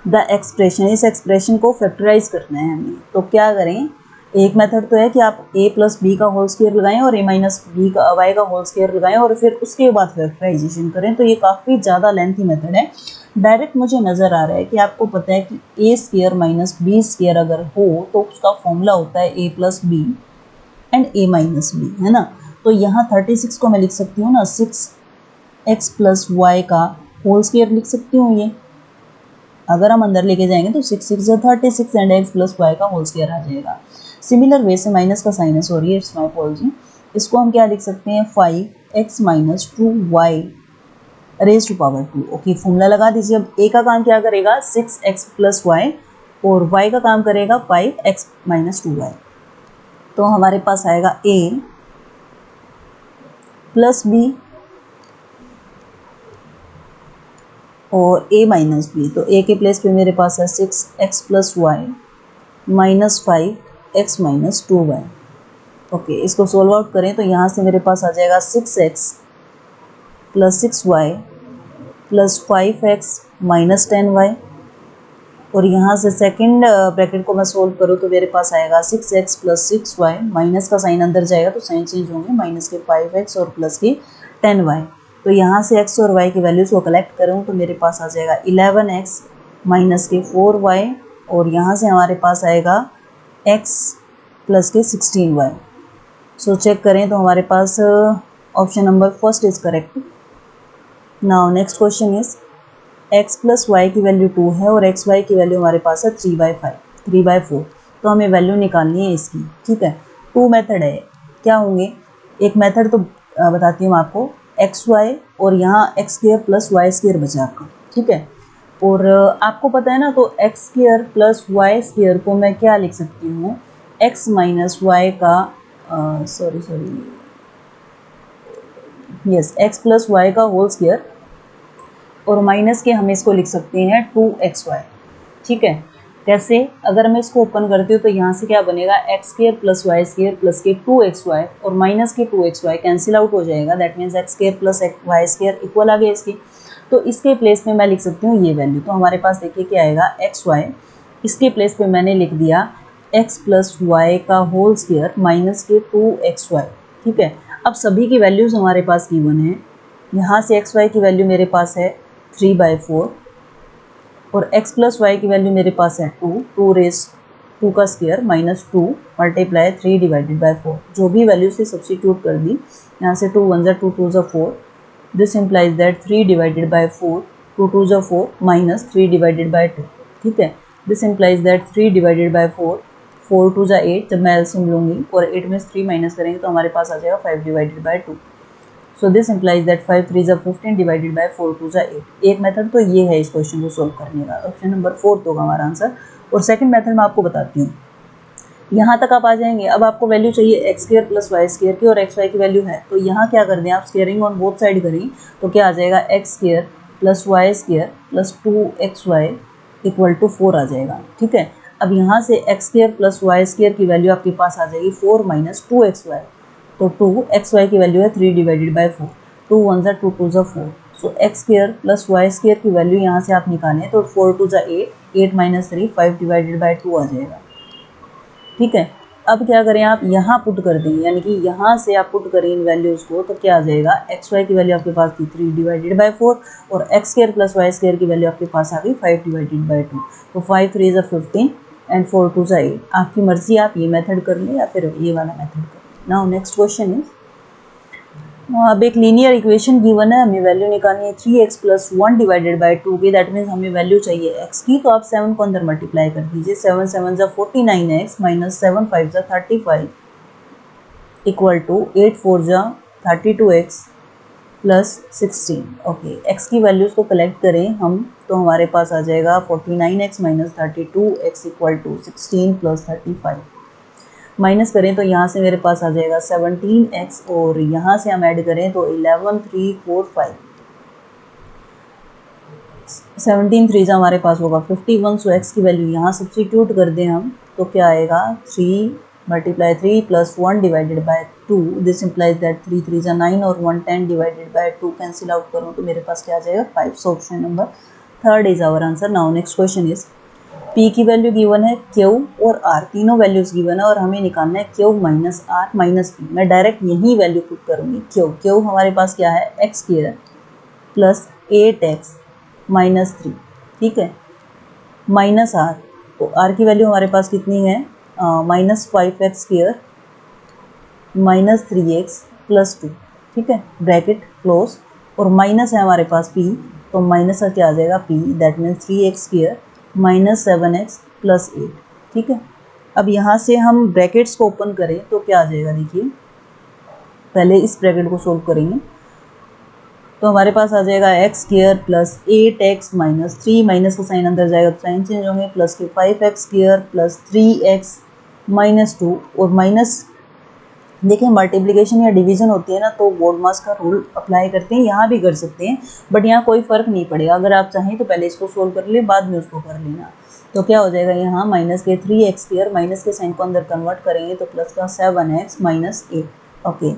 the expression, इस एक्सप्रेशन को फैक्टराइज करना है हमें। तो क्या करें, एक मेथड तो है कि आप a प्लस बी का होल स्क्वायर लगाएं और a माइनस बी का वाई का होल स्क्वायर लगाएं और फिर उसके बाद फैक्टराइजेशन करें। तो ये काफ़ी ज़्यादा लेंथी मेथड है। डायरेक्ट मुझे नज़र आ रहा है कि आपको पता है कि a square minus B square अगर हो तो उसका फॉर्मूला होता है a plus B and a minus B, है ना। तो यहाँ 36 को मैं लिख सकती हूँ ना 6x प्लस वाई का होल स्क्वायर लिख सकती हूँ। ये अगर हम अंदर लेके जाएंगे तो 6 6 36 एंड x प्लस वाई का होल स्क्वायर आ जाएगा। सिमिलर वे से माइनस का साइन है, सॉरी इट्स माय अपॉलजी। इसको हम क्या लिख सकते हैं 5x minus 2y raise to power 2। Okay, formula लगा दीजिए। अब a का काम क्या करेगा 6x प्लस वाई और y का काम करेगा 5x माइनस 2y। तो हमारे पास आएगा a प्लस बी और a माइनस बी। तो a के प्लेस पे मेरे पास है 6x plus Y minus 5x minus 2y। Okay, इसको सोल्व आउट करें तो यहाँ से मेरे पास आ जाएगा 6x plus 6y plus 5x minus 10y और यहाँ से सेकंड ब्रैकेट को मैं सोल्व करूँ तो मेरे पास आएगा 6x प्लस 6y, माइनस का साइन अंदर जाएगा तो साइन चेंज होंगे, माइनस के 5x और प्लस की 10y। तो यहाँ से x और y की वैल्यूज़ को कलेक्ट करूँ तो मेरे पास आ जाएगा 11x माइनस के 4y और यहाँ से हमारे पास आएगा x प्लस के 16y। सो चेक करें तो हमारे पास option number first is correct. Now next question is x plus y की वैल्यू 2 है और एक्स वाई की वैल्यू हमारे पास है 3/4। तो हमें वैल्यू निकालनी है इसकी, ठीक है। 2 मेथड है, क्या होंगे, एक मेथड तो बताती हूँ आपको, एक्स वाई और यहाँ X square plus Y square बचा आपका, ठीक है। और आपको पता है ना, तो X square plus Y square को मैं क्या लिख सकती हूँ, एक्स माइनस वाई का एक्स प्लस वाई का होल स्क्वायर और माइनस के हम इसको लिख सकते हैं 2xy, ठीक है। कैसे, अगर मैं इसको ओपन करती हूँ तो यहाँ से क्या बनेगा X square plus Y square plus के 2xy और माइनस के 2xy कैंसिल आउट हो जाएगा। That means x square plus Y square equal आ गया इसकी। तो इसके प्लेस में मैं लिख सकती हूँ ये वैल्यू। तो हमारे पास देखिए क्या आएगा xy, इसके प्लेस पे मैंने लिख दिया x प्लस वाई का होल स्क्वायर माइनस के 2xy, ठीक है। अब सभी की वैल्यूज़ हमारे पास गिवन है। यहाँ से xy की वैल्यू मेरे पास है 3/4 और x प्लस वाई की वैल्यू मेरे पास है 2 रेज 2 का स्क्वायर माइनस 2 मल्टीप्लाई 3/4। जो भी वैल्यू से सब्स्टिट्यूट कर दी, यहाँ से 2 1 2 2 4, दिस इम्प्लाइज दैट 3/4 2 2 4 माइनस 3/2, ठीक है। दिस इम्प्लाइज दैट 3/4 4 2 8, जब मैं एलसीएम लूँगी और 8 में 3 माइनस करेंगे तो हमारे पास आ जाएगा 5/2। So this implies that 5 3 15 divided by 4 2 8। एक मेथड तो ये है इस क्वेश्चन को सोल्व करने का, ऑप्शन नंबर 4 होगा हमारा आंसर। और सेकंड मेथड मैं आपको बताती हूँ। यहाँ तक आप आ जाएंगे। अब आपको वैल्यू चाहिए X square plus Y square की और एक्स वाई की वैल्यू है, तो यहाँ क्या कर दें आप, स्क्वेयरिंग ऑन बोथ साइड करें तो क्या आ जाएगा X square plus Y square plus 2xy equal to 4 आ जाएगा, ठीक है। अब यहाँ से X square plus Y square की वैल्यू आपके पास आ जाएगी 4 माइनस 2xy। तो 2xy की वैल्यू है 3/4, 2 1 2 2 4। So x square plus Y square की वैल्यू यहाँ से आप निकालें तो 4 2 8, 8 माइनस 3 5/2 आ जाएगा, ठीक है। अब क्या करें आप, यहाँ पुट कर दें, यानी कि यहाँ से आप पुट करें इन वैल्यूज़ को तो क्या आ जाएगा, एक्स वाई की वैल्यू आपके पास थी 3/4 और X square plus Y square की वैल्यू आपके पास आ गई 5/2। तो 5 3 15 एंड 4 2 8। आपकी मर्जी, आप ये मेथड कर लें या फिर ये वाला मेथड कर लें। नाउ नेक्स्ट क्वेश्चन इज, अब एक लीनियर इक्वेशन गिवन है, हमें वैल्यू निकालनी है 3x प्लस 1 डिवाइडेड बाई 2 की। दैट मीन्स हमें वैल्यू चाहिए x की, तो आप 7 को अंदर मल्टीप्लाई कर दीजिए। 7 7 जा 49x माइनस 7 5 जा 35 इक्वल टू 8 4 जा 32x प्लस 16। ओके, x की वैल्यूज़ को कलेक्ट करें हम तो हमारे पास आ जाएगा 49x minus 32x equal to 16 plus 35। Minus करें तो यहाँ से मेरे पास आ जाएगा 17x और यहाँ से हम ऐड करें तो 11 3 4 5। 17 3 हमारे पास होगा 51, सो x की वैल्यू यहाँ सब्स्टिट्यूट कर दें हम तो क्या आएगा 3 multiply 3 plus 1 divided by 2, this implies that 3 3 जा 9 और 1 10 डिवाइडेड बाय 2 कैंसिल आउट करूँ तो मेरे पास क्या आ जाएगा 5। So option number third is our answer. Now next question is P की वैल्यू गिवन है, Q और R तीनों वैल्यूज गिवन है और हमें निकालना है Q minus R minus P। मैं डायरेक्ट यही वैल्यू पुट करूँगी। Q हमारे पास क्या है x square plus 8x minus 3, ठीक है, माइनस R, तो R की वैल्यू हमारे पास कितनी है minus 5x square minus 3x plus 2, ठीक है, ब्रैकेट क्लोज, और माइनस है हमारे पास P, तो माइनस का क्या आ जाएगा P, that means 3x square minus 7x plus 8, ठीक है। अब यहाँ से हम ब्रैकेट्स को ओपन करें तो क्या आ जाएगा, देखिए पहले इस ब्रैकेट को सोल्व करेंगे तो हमारे पास आ जाएगा X square plus 8x minus 3, minus का साइन अंदर जाएगा तो साइन चेंज होंगे, प्लस के 5x square plus 3x minus 2, और माइनस देखिए मल्टीप्लिकेशन या डिवीजन होती है ना तो बोर्ड मास का रूल अप्लाई करते हैं, यहाँ भी कर सकते हैं बट यहाँ कोई फ़र्क नहीं पड़ेगा। अगर आप चाहें तो पहले इसको सोल्व कर ले, बाद में उसको कर लेना। तो क्या हो जाएगा यहाँ माइनस के 3x स्क्वायर, माइनस के साइन को अंदर कन्वर्ट करेंगे तो प्लस का 7x माइनस 8। ओके,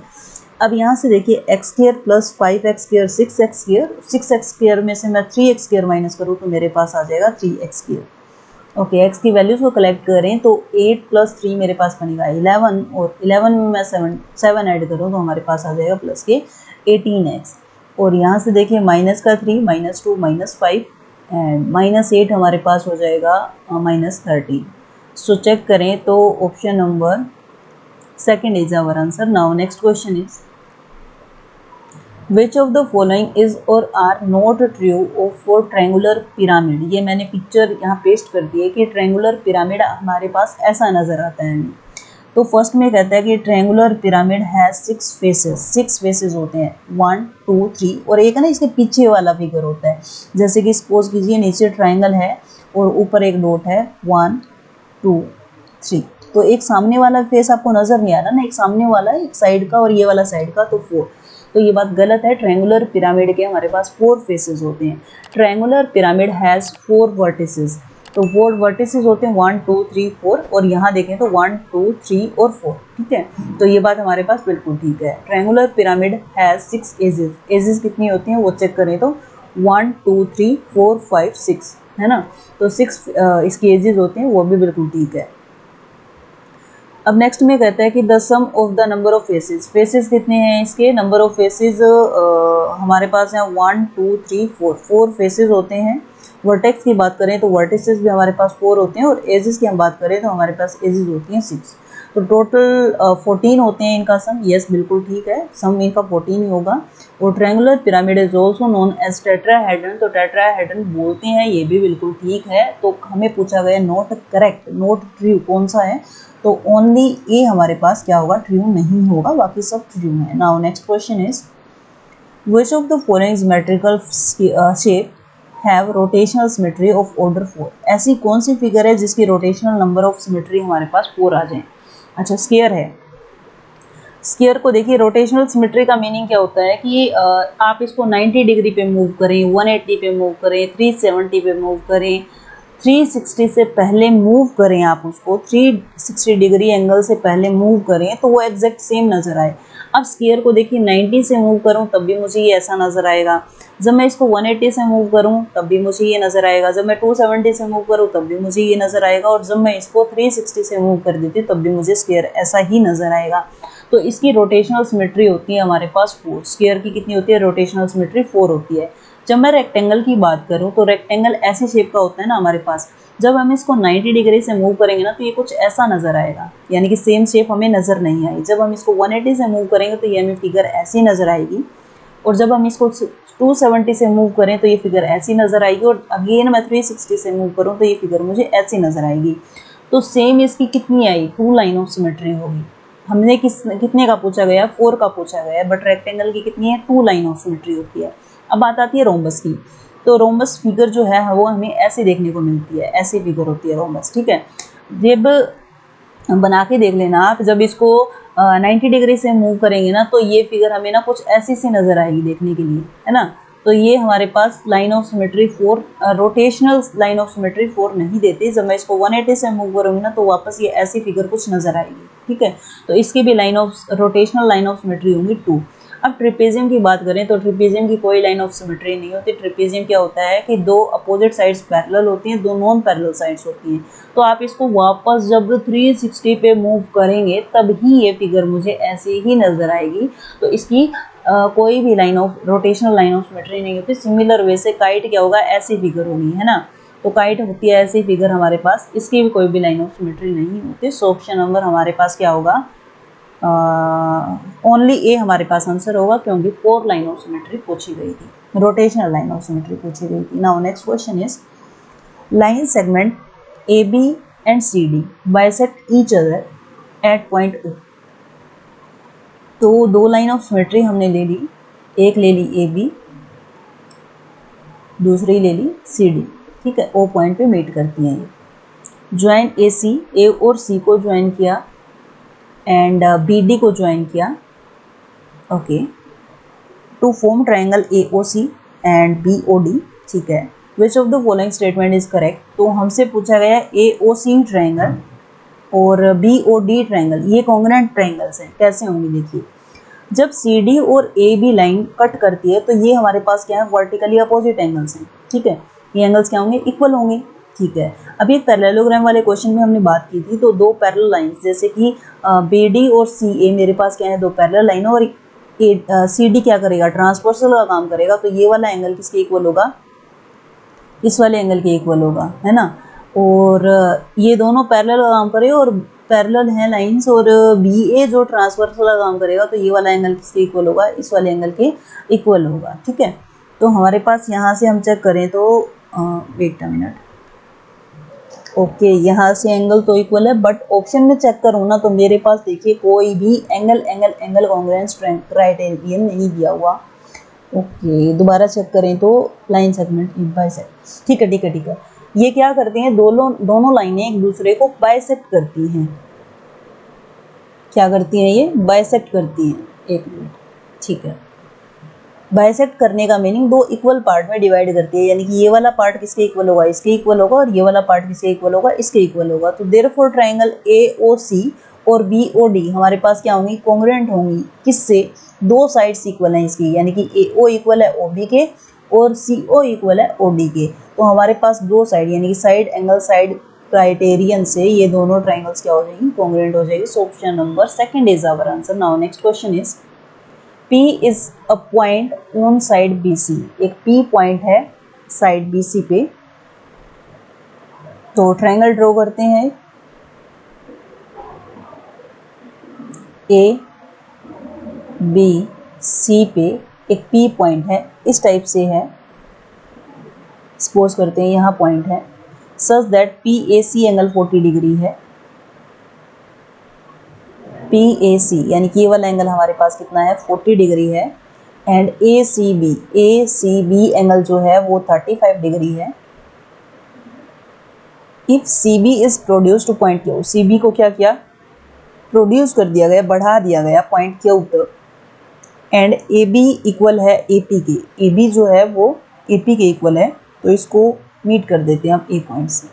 अब यहाँ से देखिए x square plus 5x square 6x square, 6x square में से मैं 3x स्क्वायर माइनस करूँ तो मेरे पास आ जाएगा 3x स्क्वायर। ओके, एक्स की वैल्यूज़ को कलेक्ट करें तो 8 प्लस 3 मेरे पास बनेगा 11, और 11 में मैं 7 ऐड करूँ तो हमारे पास आ जाएगा प्लस के 18x, और यहाँ से देखिए माइनस का 3 माइनस 2 माइनस 5 एंड माइनस 8 हमारे पास हो जाएगा माइनस 13। सो चेक करें तो option number second is our answer. Now next question is Which of the following is or are not true for triangular pyramid? ये मैंने पिक्चर यहाँ पेस्ट कर दी है कि ट्रायंगुलर पिरामिड हमारे पास ऐसा नज़र आता है। तो फर्स्ट में कहता है कि triangular pyramid has 6 faces, 6 faces होते हैं 1 2 3, और एक है ना इसके पीछे वाला फिगर होता है, जैसे कि सपोज कीजिए नीचे ट्रायंगल है और ऊपर एक डॉट है 1 2 3, तो एक सामने वाला फेस आपको नज़र नहीं आ रहा ना, एक सामने वाला एक साइड का और ये वाला साइड का, तो 4, तो ये बात गलत है। ट्रायंगुलर पिरामिड के हमारे पास 4 फेसेस होते हैं। ट्रायंगुलर पिरामिड हैज़ 4 वर्टिसेस, तो 4 वर्टिसेस होते हैं 1 2 3 4, और यहाँ देखें तो 1 2 3 और 4, ठीक है, तो ये बात हमारे पास बिल्कुल ठीक है। Triangular pyramid has 6 edges, edges कितनी होती हैं वो चेक करें तो 1 2 3 4 5 6 है ना, तो 6 इसकी एजेस होते हैं, वो भी बिल्कुल ठीक है। अब नेक्स्ट में कहता है कि the sum of the number of faces, faces कितने हैं इसके, नंबर ऑफ फेसेस हमारे पास हैं 1 2 3 4, 4 फेसेस होते हैं। वर्टेक्स की बात करें तो वर्टिसेस भी हमारे पास 4 होते हैं, और एजेस की हम बात करें तो हमारे पास एजेस होती हैं 6, तो टोटल 14 होते हैं इनका सम। यस बिल्कुल ठीक है, सम इनका 14 ही होगा। और triangular pyramid is also known as tetrahedron, तो टेट्राहेड्रन बोलते हैं, ये भी बिल्कुल ठीक है। तो हमें पूछा गया नॉट करेक्ट, नॉट ट्रू कौन सा है, तो ओनली ए हमारे पास क्या होगा, ट्रू नहीं होगा, बाकी सब ट्रू है। Now next question is which of the following symmetrical shape have rotational symmetry of order 4, ऐसी कौन सी फिगर है जिसकी रोटेशनल नंबर ऑफ सिमेट्री हमारे पास 4 आ जाए। अच्छा, स्क्वायर है। स्क्वायर को देखिए रोटेशनल सिमेट्री का मीनिंग क्या होता है कि आप इसको 90 डिग्री पे मूव करें, 180 पे मूव करें, 370 पे मूव करें, 360 से पहले मूव करें, आप उसको 360 डिग्री एंगल से पहले मूव करें तो वो एग्जैक्ट सेम नज़र आए। अब स्क्वायर को देखिए 90 से मूव करूं तब भी मुझे ये ऐसा नज़र आएगा, जब मैं इसको 180 से मूव करूं तब भी मुझे ये नज़र आएगा, जब मैं 270 से मूव करूं तब भी मुझे ये नज़र आएगा, और जब मैं इसको 360 से मूव कर देती तब भी मुझे स्क्वायर ऐसा ही नज़र आएगा। तो इसकी रोटेशनल सिमेट्री होती है हमारे पास 4। स्क्वायर की कितनी होती है, रोटेशनल सिमेट्री 4 होती है। जब मैं रेक्टेंगल की बात करूं तो रेक्टेंगल ऐसी शेप का होता है ना हमारे पास, जब हम इसको 90 डिग्री से मूव करेंगे ना तो ये कुछ ऐसा नज़र आएगा, यानी कि सेम शेप हमें नज़र नहीं आई। जब हम इसको 180 से मूव करेंगे तो ये हमें फिगर ऐसी नज़र आएगी, और जब हम इसको 270 से मूव करें तो ये फिगर ऐसी नज़र आएगी, और अगेन मैं 360 से मूव करूँ तो ये फिगर मुझे ऐसी नज़र आएगी। तो सेम इसकी कितनी आई, 2 लाइन ऑफ सिमेट्री होगी। हमने कितने का पूछा गया, 4 का पूछा गया, बट रेक्टेंगल की कितनी है, 2 लाइन ऑफ सिमेट्री होती है। अब बात आती है रोम्बस की, तो रोम्बस फिगर जो है वो हमें ऐसे देखने को मिलती है, ऐसी फिगर होती है रोम्बस, ठीक है। जब बना के देख लेना आप, जब इसको 90 डिग्री से मूव करेंगे ना तो ये फिगर हमें ना कुछ ऐसी सी नज़र आएगी देखने के लिए, है ना। तो ये हमारे पास line of symmetry 4 rotational line of symmetry 4 नहीं देती। जब मैं इसको 180 से मूव करूँगी ना तो वापस ये ऐसी फिगर कुछ नजर आएगी, ठीक है। तो इसकी भी line of rotational line of symmetry होंगी 2। अब ट्रिपेजियम की बात करें तो ट्रिपेजियम की कोई लाइन ऑफ सिमेट्री नहीं होती। ट्रिपेजियम क्या होता है कि दो अपोजिट साइड्स पैरेलल होती हैं, दो नॉन पैरेलल साइड्स होती हैं। तो आप इसको वापस जब 360 पे मूव करेंगे तब ही ये फिगर मुझे ऐसे ही नजर आएगी। तो इसकी कोई भी line of rotational line of symmetry नहीं होती। सिमिलर वे से काइट क्या होगा, ऐसी फिगर होगी, है ना। तो काइट होती है ऐसी फिगर हमारे पास, इसकी भी कोई भी लाइन ऑफ सिमेट्री नहीं होती। सो ऑप्शन नंबर हमारे पास क्या होगा, ओनली ए हमारे पास आंसर होगा, क्योंकि 4 लाइन ऑफ सिमेट्री पूछी गई थी, रोटेशनल लाइन ऑफ सिमेट्री पूछी गई थी। Now next question is line segment A B and C D bisect each other at point O. तो दो लाइन ऑफ सिमेट्री हमने ले ली, एक ले ली ए बी, दूसरी ले ली सी डी, ठीक है। ओ पॉइंट पे मीट करती हैं। ज्वाइन ए सी, ए और सी को ज्वाइन किया एंड बी डी को ज्वाइन किया, okay, to form triangle A O C and B O D, ठीक है। Which of the following statement is correct. तो हमसे पूछा गया ए ओ सी ट्राइंगल और बी ओ डी ट्राइंगल, ये कॉन्ग्रुएंट ट्राइंगल्स हैं। कैसे होंगे देखिए, जब सी डी और ए बी लाइन कट करती है तो ये हमारे पास क्या है, वर्टिकली अपोजिट एंगल्स हैं, ठीक है। ये एंगल्स क्या होंगे, इक्वल होंगे, ठीक है। अभी एक पैरेललोग्राम वाले क्वेश्चन में हमने बात की थी, तो दो पैरेलल लाइंस जैसे कि बी डी और सी ए मेरे पास क्या है, दो पैरेलल लाइन, और सी डी क्या करेगा, ट्रांसवर्सल का काम करेगा। तो ये वाला एंगल किसके इक्वल होगा, इस वाले एंगल के इक्वल होगा, है ना। और ये दोनों पैरेलल का काम करेगा और पैरेलल हैं लाइंस, और बी ए जो ट्रांसवर्सल का काम करेगा तो ये वाला एंगल किसके इक्वल होगा, इस वाले एंगल के इक्वल होगा, ठीक है। तो हमारे पास यहाँ से हम चेक करें तो वेट अ मिनट, ओके, यहाँ से एंगल तो इक्वल है, बट ऑप्शन में चेक करूँ ना तो मेरे पास देखिए कोई भी एंगल कॉन्ग्रुएंस क्राइटेरियन नहीं दिया हुआ। ओके, दोबारा चेक करें तो लाइन सेगमेंट बाइसेक्ट, ठीक है ठीक है ठीक है। ये क्या करते हैं, दोनों लाइनें एक दूसरे को बाइसेक्ट करती हैं। क्या करती हैं, ये बाइसेक्ट करती हैं, एक मिनट, ठीक है। बाइसेक्ट करने का मीनिंग दो इक्वल पार्ट में डिवाइड करती है, यानी कि ये वाला पार्ट किसके इक्वल होगा, इसके इक्वल होगा, और ये वाला पार्ट किसके इक्वल होगा, इसके इक्वल होगा। तो देयरफॉर ट्राइंगल ए ओ सी और बी ओ डी हमारे पास क्या होंगी, कॉन्ग्रुएंट होंगी, किससे, दो साइड्स इक्वल हैं इसकी, यानी कि ए ओ इक्वल है ओ बी के और सी ओ इक्वल है ओ डी के। तो हमारे पास दो साइड यानी कि साइड एंगल साइड क्राइटेरियन से ये दोनों ट्राइंगल्स क्या हो जाएंगी, कॉन्ग्रुएंट हो जाएगी। So option number second is our answer. Now next question is P is a point on side BC। एक P पॉइंट है साइड BC पे, तो ट्राइंगल ड्रॉ करते हैं। A B C पे एक P पॉइंट है, इस टाइप से है, सपोज करते हैं यहाँ पॉइंट है, such that PAC angle 40 degree है। PAC यानी कि ये वाला एंगल हमारे पास कितना है, 40 डिग्री है। एंड ACB एंगल जो है वो 35 डिग्री है। If CB is produce two point Q, CB को क्या किया, प्रोड्यूस कर दिया गया, बढ़ा दिया गया पॉइंट Q तक। एंड AB इक्वल है AP के, AB जो है वो AP के इक्वल है, तो इसको मीट कर देते हैं हम A पॉइंट से,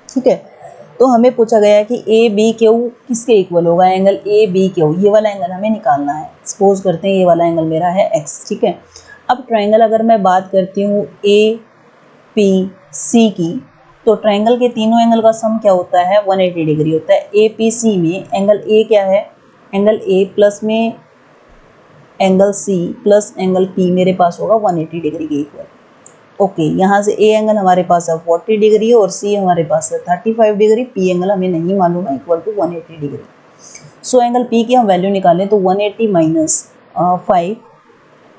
ठीक है। तो हमें पूछा गया है कि ABQ किसके इक्वल होगा, एंगल ABQ, ये वाला एंगल हमें निकालना है। सपोज करते हैं ये वाला एंगल मेरा है X, ठीक है। अब ट्राइंगल अगर मैं बात करती हूँ APC की, तो ट्राइंगल के तीनों एंगल का सम क्या होता है, 180 डिग्री होता है। APC में एंगल A क्या है, एंगल A प्लस में angle C plus angle P मेरे पास होगा 180 डिग्री के इक्वल। ओके, यहाँ से A एंगल हमारे पास है 40 डिग्री और C हमारे पास है 35 डिग्री, P एंगल हमें नहीं मालूम है, equal to 180 degree. So angle P की हम वैल्यू निकालें तो 180 माइनस 5,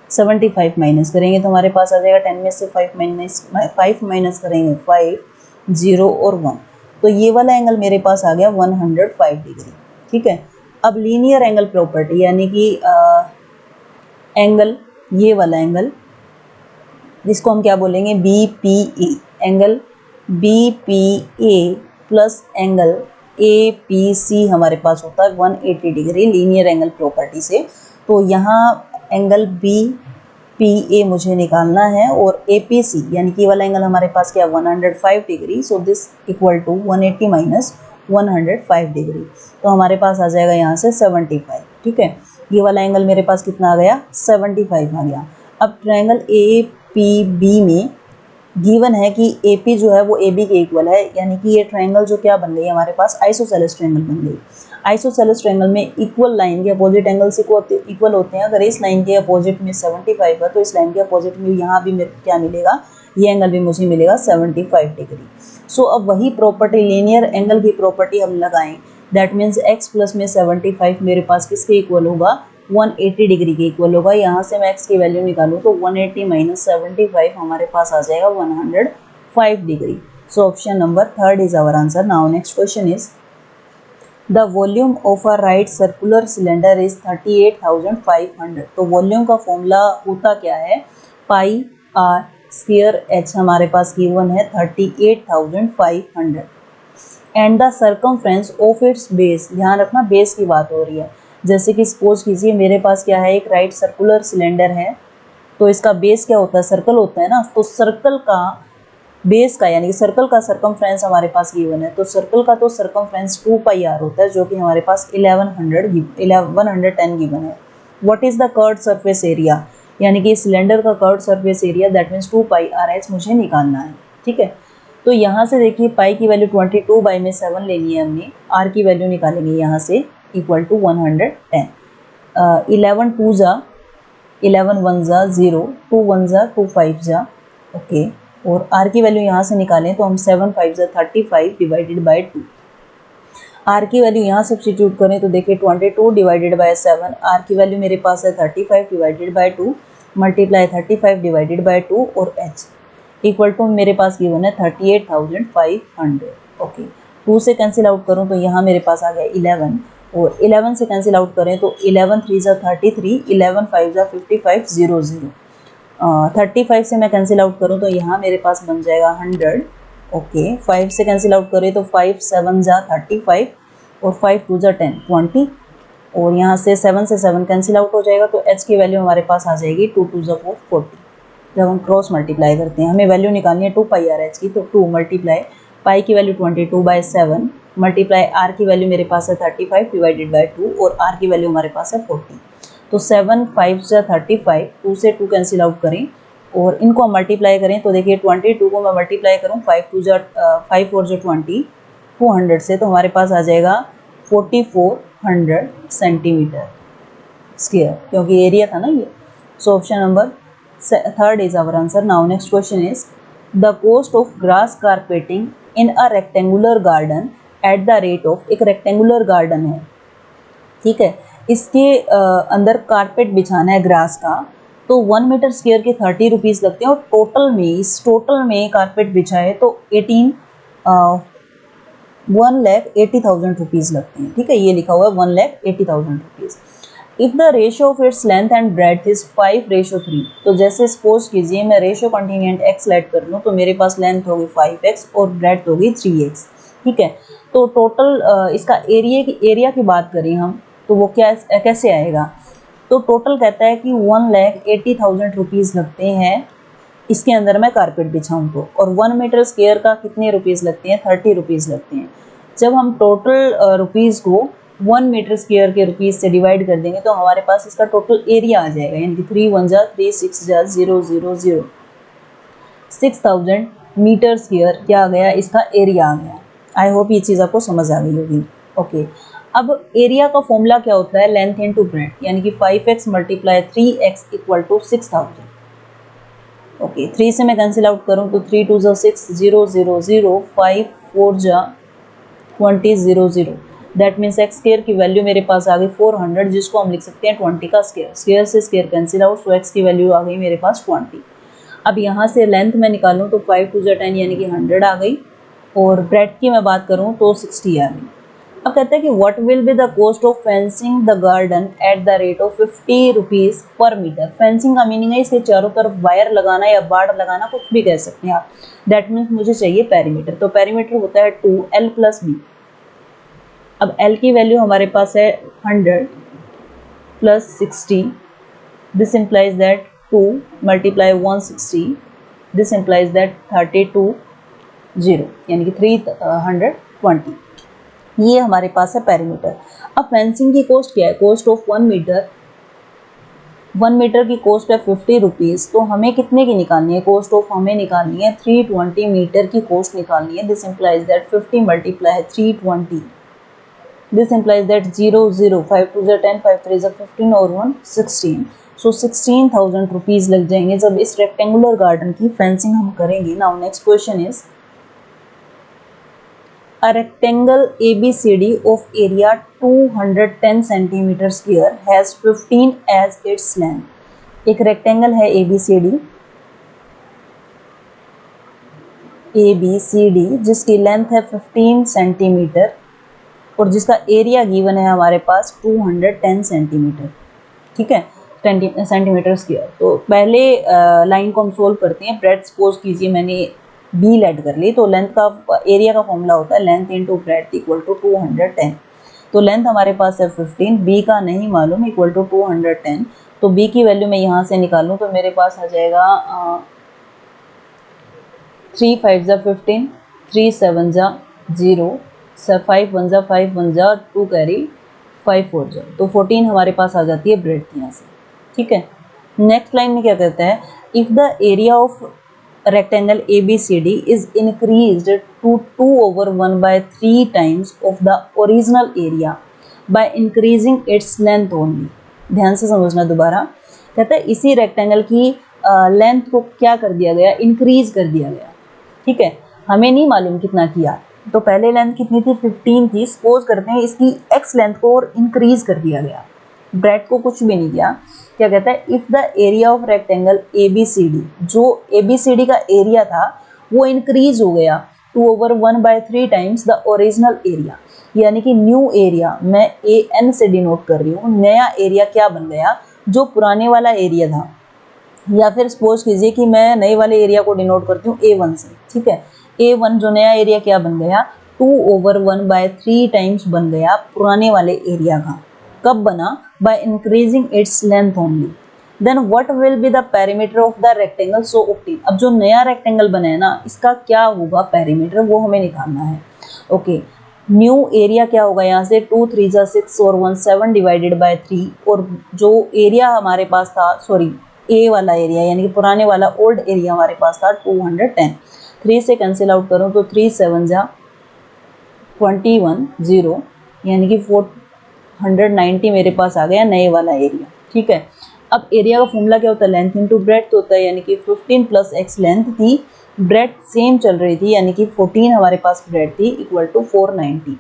75 माइनस करेंगे तो हमारे पास आ जाएगा 10 में से 5 माइनस करेंगे 5, 0 और 1, तो ये वाला एंगल मेरे पास आ गया 105 डिग्री, ठीक है। अब लीनियर एंगल प्रॉपर्टी यानी कि एंगल, ये वाला एंगल जिसको हम क्या बोलेंगे, BPA, angle BPA plus angle APC हमारे पास होता है 180 डिग्री लीनियर एंगल प्रॉपर्टी से। तो यहाँ एंगल BPA पी ए मुझे निकालना है और ए पी सी यानी कि वाला एंगल हमारे पास क्या 105 degree, so this equal to 180 minus 105 degree, तो हमारे पास आ जाएगा यहाँ से 75। ठीक है, ये वाला एंगल मेरे पास कितना आ गया 75 आ गया। अब ट्रायंगल ए पी बी में गिवन है कि ए पी जो है वो ए बी के इक्वल है, यानी कि ये ट्रायंगल जो क्या बन गई हमारे पास आइसोसेलेस ट्रायंगल बन गई। आइसोसेलेस ट्रायंगल में इक्वल लाइन के अपोजिट एंगल्स इक्वल होते हैं। अगर इस लाइन के अपोजिट में 75 है तो इस लाइन के अपोजिट में यहाँ भी मेरे क्या मिलेगा, ये एंगल भी मुझे मिलेगा 75 डिग्री। सो अब वही प्रॉपर्टी लीनियर एंगल की प्रॉपर्टी हम लगाएं, दैट मीन्स x प्लस में 75 मेरे पास किसके इक्वल होगा 180 डिग्री के इक्वल होगा। यहाँ से मैं x की वैल्यू निकालूँ तो 180 माइनस 75 हमारे पास आ जाएगा 105 degree. So option number 3 is our answer. Now next question is the volume of a right circular cylinder is 38,500। तो वॉल्यूम का फॉर्मूला होता क्या है, पाई आर स्क्वायर एच हमारे पास गिवन है 38,500 and the circumference of its base. ध्यान रखना बेस की बात हो रही है। जैसे कि सपोज कीजिए मेरे पास क्या है, एक राइट सर्कुलर सिलेंडर है, तो इसका बेस क्या होता है, सर्कल होता है ना, तो सर्कल का बेस का यानी कि सर्कल का सर्कमफ्रेंस हमारे पास गिवन है, तो सर्कल का तो सर्कमफ्रेंस 2 पाई आर होता है जो कि हमारे पास 1110 गिवन है। What is the curved surface area, यानी कि सिलेंडर का curved surface area that means 2 pi R H मुझे निकालना है। ठीक है, तो यहाँ से देखिए पाई की वैल्यू 22 बाई में 7 लेनी है हमने, आर की वैल्यू निकालेंगे यहाँ से इक्वल टू 110। 11 2 जा 11 1 जा 0, 2 1 जा 2 5 जा ओके, और आर की वैल्यू यहाँ से निकालें तो हम 7 5 जा 35 डिवाइडेड बाई 2। आर की वैल्यू यहाँ सब्स्टिट्यूट करें तो देखिए 22 डिवाइडेड बाई 7, आर की वैल्यू मेरे पास है 35 divided by 2 multiply 35 divided by 2 और एच इक्वल टू मेरे पास गिवन है 38,500। ओके, 2 से कैंसिल आउट करूँ तो यहाँ मेरे पास आ गया 11, और 11 से कैंसिल आउट करें तो 11 3 जा 33, 11 5 जा 55 0 0। 35 से मैं कैंसिल आउट करूँ तो यहाँ मेरे पास बन जाएगा 100। ओके, 5 से कैंसिल आउट करें तो 5 7 जा 35 और 5 2 जा 10 20, और यहाँ से 7 से 7 कैंसिल आउट हो जाएगा तो h की वैल्यू हमारे पास आ जाएगी 2 2 जा 4 40। जब हम क्रॉस मल्टीप्लाई करते हैं हमें वैल्यू निकालनी है 2 पाई आर एच की, तो 2 मल्टीप्लाई पाई की वैल्यू 22 बाई 7 मल्टीप्लाई आर की वैल्यू मेरे पास है 35 डिवाइडेड बाई 2 और आर की वैल्यू हमारे पास है 40। तो 7 5 जा 35, 2 से 2 कैंसिल आउट करें और इनको हम मल्टीप्लाई करें तो देखिए 22 को मैं मल्टीप्लाई करूँ 5 4 जा 20 200 से, तो हमारे पास आ जाएगा 4400 सेंटीमीटर स्क्वायर, क्योंकि एरिया था ना ये। सो option number 3 is our answer. Now next question is the cost of grass carpeting in a rectangular garden at the rate of, एक rectangular garden है, ठीक है, इसके अंदर कारपेट बिछाना है ग्रास का, तो 1 मीटर स्क्वायर के 30 रुपीज़ लगते हैं, और टोटल में इस टोटल में कारपेट बिछाए तो 1,80,000 रुपीज़ लगते हैं। ठीक है, ये लिखा हुआ है 1,80,000 rupees. If the ratio of its length and breadth is 5:3, तो जैसे सपोज कीजिए मैं रेशियो कंटीन्यूएंट x लेट कर लूँ तो मेरे पास लेंथ होगी 5x और ब्रेड्थ होगी 3x। ठीक है, तो टोटल इसका एरिया की बात करें हम तो वो क्या कैसे आएगा, तो टोटल कहता है कि 1,80,000 रुपीज़ लगते हैं इसके अंदर मैं कारपेट बिछाऊँ तो, और 1 मीटर स्क्वायर का कितने रुपीज़ लगते हैं 30 रुपीज़ लगते हैं। जब हम टोटल रुपीज़ को 1 मीटर स्क्वायर के रुपीज़ से डिवाइड कर देंगे तो हमारे पास इसका टोटल एरिया आ जाएगा, यानी कि 3 1 जा 3 6 जा 0 0 0 6000 मीटर स्क्वायर क्या आ गया, इसका एरिया आ गया। आई होप ये चीज़ आपको समझ आ गई होगी। ओके, अब एरिया का फॉर्मूला क्या होता है, लेंथ इनटू ब्रेड्थ, यानी कि 5x multiply 3x equal to 6000। Okay, 3 से मैं कैंसिल आउट करूँ तो 3 2 जा 6 0 0 0 5 4 जा 20 0 0, दैट मीन्स एक्स स्क्वायर की वैल्यू मेरे पास आ गई 400, जिसको हम लिख सकते हैं 20 का स्क्वायर, स्क्वायर से स्क्वायर कैंसिल आउट, सो एक्स की वैल्यू आ गई मेरे पास 20। अब यहाँ से लेंथ में निकालूँ तो 5 2 जा 10 यानी कि 100 आ गई, और ब्रेड्थ की मैं बात करूँ तो 60 आ गई। अब कहते हैं कि what will be the cost of fencing the garden at the rate of 50 rupees पर मीटर। फेंसिंग का मीनिंग है इसके चारों तरफ वायर लगाना या बाड़ लगाना, कुछ भी कह सकते हैं आप। दैट मीन्स मुझे चाहिए पेरीमीटर, तो पेरीमीटर होता है 2l प्लस b। अब l की वैल्यू हमारे पास है 100 plus 60, this implies that 2 multiply 160, this implies that 320 यानी कि 320, ये हमारे पास है पेरीमीटर। अब फेंसिंग की कॉस्ट क्या है, कॉस्ट ऑफ 1 मीटर की कॉस्ट है 50 रुपीज़। तो हमें कितने की निकालनी है कॉस्ट ऑफ, हमें निकालनी है 320 मीटर की कॉस्ट निकालनी है। This implies that 50 multiply 320, this implies that 0 0 5 2 10 5 3 15 और 1 16। सो 16,000 रुपीज़ लग जाएंगे जब इस रेक्टेंगुलर गार्डन की फेंसिंग हम करेंगे। Now next question is a rectangle ABCD of area 210 centimeter square has 15 as its length। एक रेक्टेंगल है ABCD जिसकी लेंथ है 15 सेंटीमीटर और जिसका एरिया गिवन है हमारे पास 210 सेंटीमीटर, ठीक है, सेंटीमीटर स्क्वायर। तो पहले लाइन को हम सोल्व करते हैं। ब्रेड सपोज कीजिए मैंने बी लेट कर ली, तो लेंथ का एरिया का फॉर्मूला होता है length into breadth equal to 210। तो लेंथ हमारे पास है 15, बी का नहीं मालूम, इक्वल टू 210। तो बी की वैल्यू मैं यहाँ से निकालूँ तो मेरे पास आ जाएगा 3 5 जा 15, 3 7 जा 0, 5 1 जा 5 1 जा 2 कैरी 5 4 जा, तो 14 हमारे पास आ जाती है ब्रेड यहाँ से, ठीक है। नेक्स्ट लाइन में क्या कहता है, if the area of rectangle ABCD is increased to 2/1/3 times of the original area by increasing its length only। ध्यान से समझना दोबारा, कहता है इसी रेक्टेंगल की लेंथ को क्या कर दिया गया, इंक्रीज कर दिया गया, ठीक है। हमें नहीं मालूम कितना किया, तो पहले लेंथ कितनी थी 15 थी, सपोज करते हैं इसकी x लेंथ को और इंक्रीज कर दिया गया, ब्रेड को कुछ भी नहीं किया। क्या कहता है, if the area of rectangle ABCD, जो ABCD का एरिया था वो इंक्रीज हो गया 2/1/3 टाइम्स द ओरिजिनल एरिया, यानी कि न्यू एरिया मैं AN से डिनोट कर रही हूँ, नया एरिया क्या बन गया, जो पुराने वाला एरिया था। या फिर सपोज कीजिए कि मैं नए वाले एरिया को डिनोट करती हूँ A1 से, ठीक है। A1 जो नया एरिया क्या बन गया, 2/1/3 टाइम्स बन गया पुराने वाले एरिया का। कब बना, by increasing its length only। then what will be the perimeter of the rectangle so obtained। अब जो नया रेक्टेंगल बना है ना, इसका क्या होगा पेरीमीटर, वो हमें निकालना है। ओके, न्यू एरिया क्या होगा यहाँ से 2 3 जा 6 और 1 7 डिवाइडेड बाय 3, और जो एरिया हमारे पास था, सॉरी ए वाला एरिया यानी कि पुराने वाला ओल्ड एरिया हमारे पास था 210। 3 से कैंसिल आउट करूँ तो 3 7 जा 21 0, यानी कि 490 मेरे पास आ गया नए वाला एरिया, ठीक है। अब एरिया का फॉर्मूला क्या होता है, लेंथ इनटू ब्रेड्थ होता है, यानी कि 15 प्लस x लेंथ थी, ब्रेड्थ सेम चल रही थी, यानी कि 14 हमारे पास ब्रेड्थ थी, इक्वल टू 490।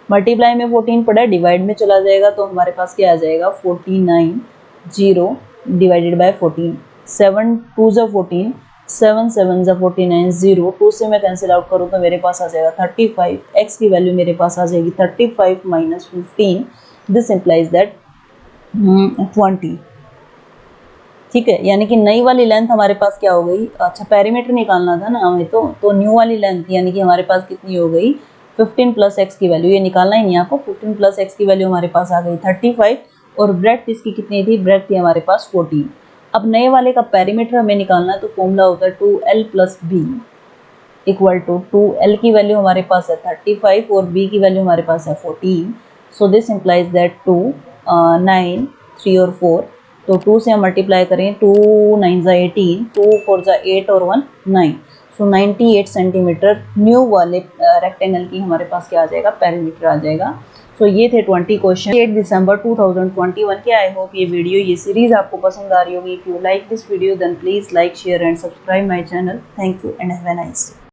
मल्टीप्लाई में 14 पड़ा, डिवाइड में चला जाएगा तो हमारे पास क्या आ जाएगा 49 0 डिवाइडेड बाय 14, 7 2 जा 14, 7 7 जा 49 0, 2 से मैं कैंसिल आउट करूँ तो मेरे पास आ जाएगा 35, x की वैल्यू मेरे पास आ जाएगी 35 माइनस 15, दिस इम्प्लाइज दैट 20, ठीक है। यानी कि नई वाली लेंथ हमारे पास क्या हो गई, अच्छा पेरीमीटर निकालना था ना हमें, तो न्यू वाली लेंथ यानी कि हमारे पास कितनी हो गई 15 प्लस x की वैल्यू, ये निकालना ही नहीं आपको, 15 प्लस x की वैल्यू हमारे पास आ गई 35, और ब्रेड्थ इसकी कितनी थी, ब्रेड्थ थी हमारे पास 14। अब नए वाले का पेरीमीटर हमें निकालना है, तो फॉर्मूला होता है 2l plus b equal to 2l की वैल्यू हमारे पास है 35 और b की वैल्यू हमारे पास है 14। सो दिस इम्प्लाइज दैट 2 9 3 और 4, तो 2 से हम मल्टीप्लाई करें, 2 9 जा 18, 2 4 जा 8 और 1 9, सो 98 सेंटीमीटर न्यू वाले रेक्टेंगल की हमारे पास क्या आ जाएगा, पेरीमीटर आ जाएगा। सो ये थे 20 क्वेश्चन 8 दिसंबर 2021 के। आई होप ये वीडियो, ये सीरीज आपको पसंद आ रही होगी। If you like this video then please like share and subscribe my channel. Thank you and have a nice day.